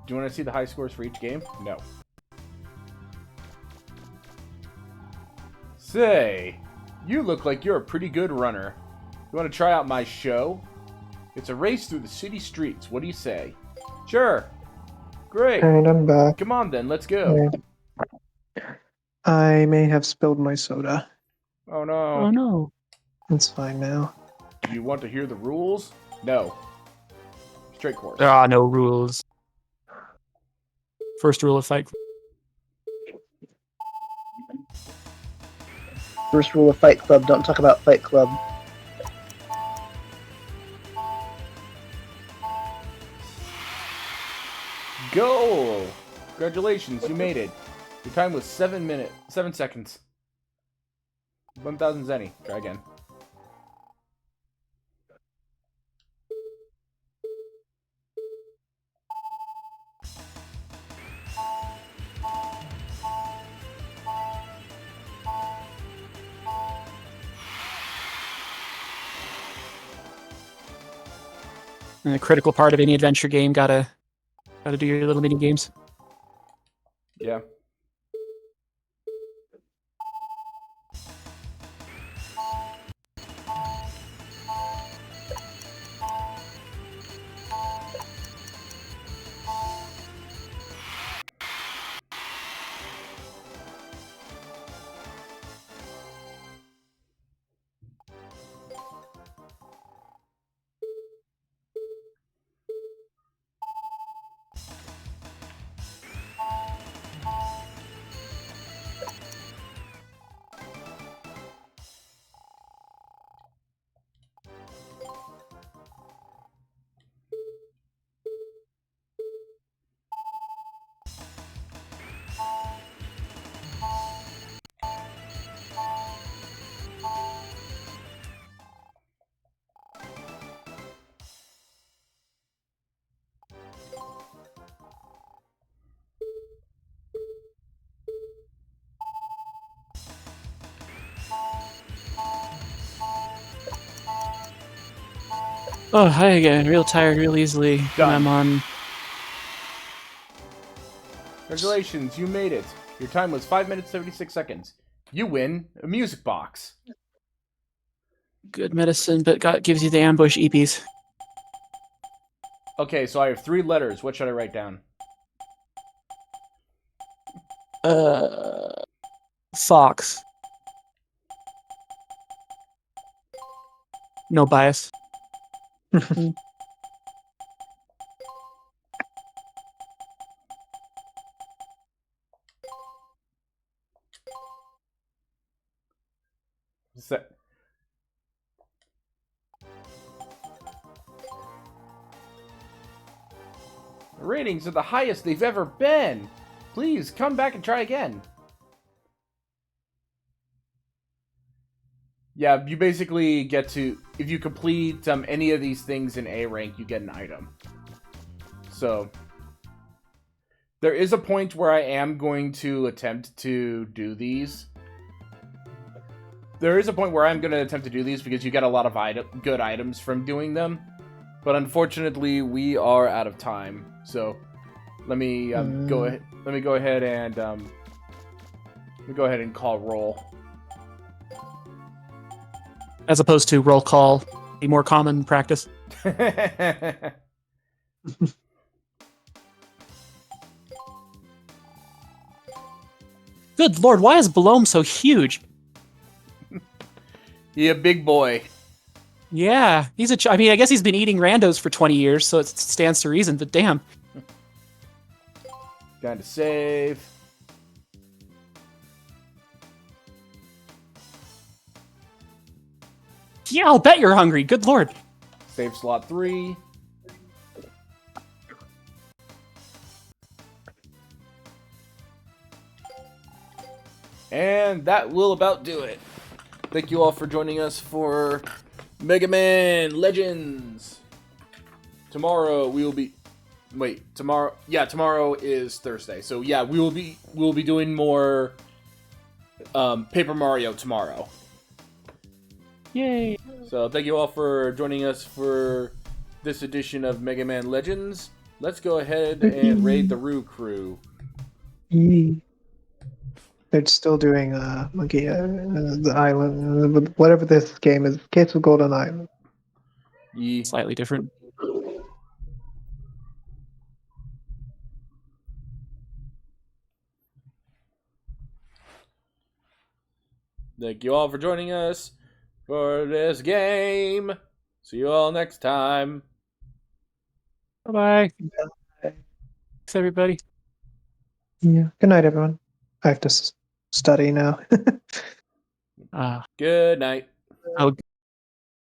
Do you want to see the high scores for each game? No. Say, you look like you're a pretty good runner. You want to try out my show? It's a race through the city streets. What do you say? Sure. Great. Alright, I'm back. Come on then, let's go. I may have spilled my soda. Oh no. Oh no. It's fine now. Do you want to hear the rules? No. Straight course. There are no rules. First rule of Fight Club. First rule of Fight Club, don't talk about Fight Club. Go! Congratulations, you made it. Your time was 7 seconds. 1,000 zenny. Try again. And the critical part of any adventure game, gotta do your little mini games. Yeah. Oh, hi again. Real tired real easily when Done. I'm on. Congratulations, you made it. Your time was 5 minutes 76 seconds. You win a music box. Good medicine, but gives you the ambush EPs. Okay, so I have 3 letters. What should I write down? Fox. No bias. Se- The ratings are the highest they've ever been. Please come back and try again. Yeah, you basically get to, if you complete any of these things in A rank, you get an item. So, there is a point where I am going to attempt to do these. There is a point where I'm going to attempt to do these because you get a lot of good items from doing them. But unfortunately, we are out of time. So, let me go ahead. Let me go ahead and call roll. As opposed to roll call, a more common practice. Good lord, why is Balome so huge? Yeah, big boy. Yeah, he's I mean, I guess he's been eating randos for 20 years, so it stands to reason, but damn. Going to save. Yeah, I'll bet you're hungry. Good lord. Save slot 3. And that will about do it. Thank you all for joining us for Mega Man Legends. Tomorrow we will be... Wait, tomorrow... Yeah, tomorrow is Thursday. So yeah, we'll be doing more Paper Mario tomorrow. Yay. So thank you all for joining us for this edition of Mega Man Legends. Let's go ahead and raid the Roo crew. They're still doing Monkey, the island, whatever this game is. Case of Golden Island. Ye. Slightly different. Thank you all for joining us for this game. See you all next time. Bye-bye. Thanks, everybody. Yeah. Good night, everyone. I have to study now. Good night. Oh,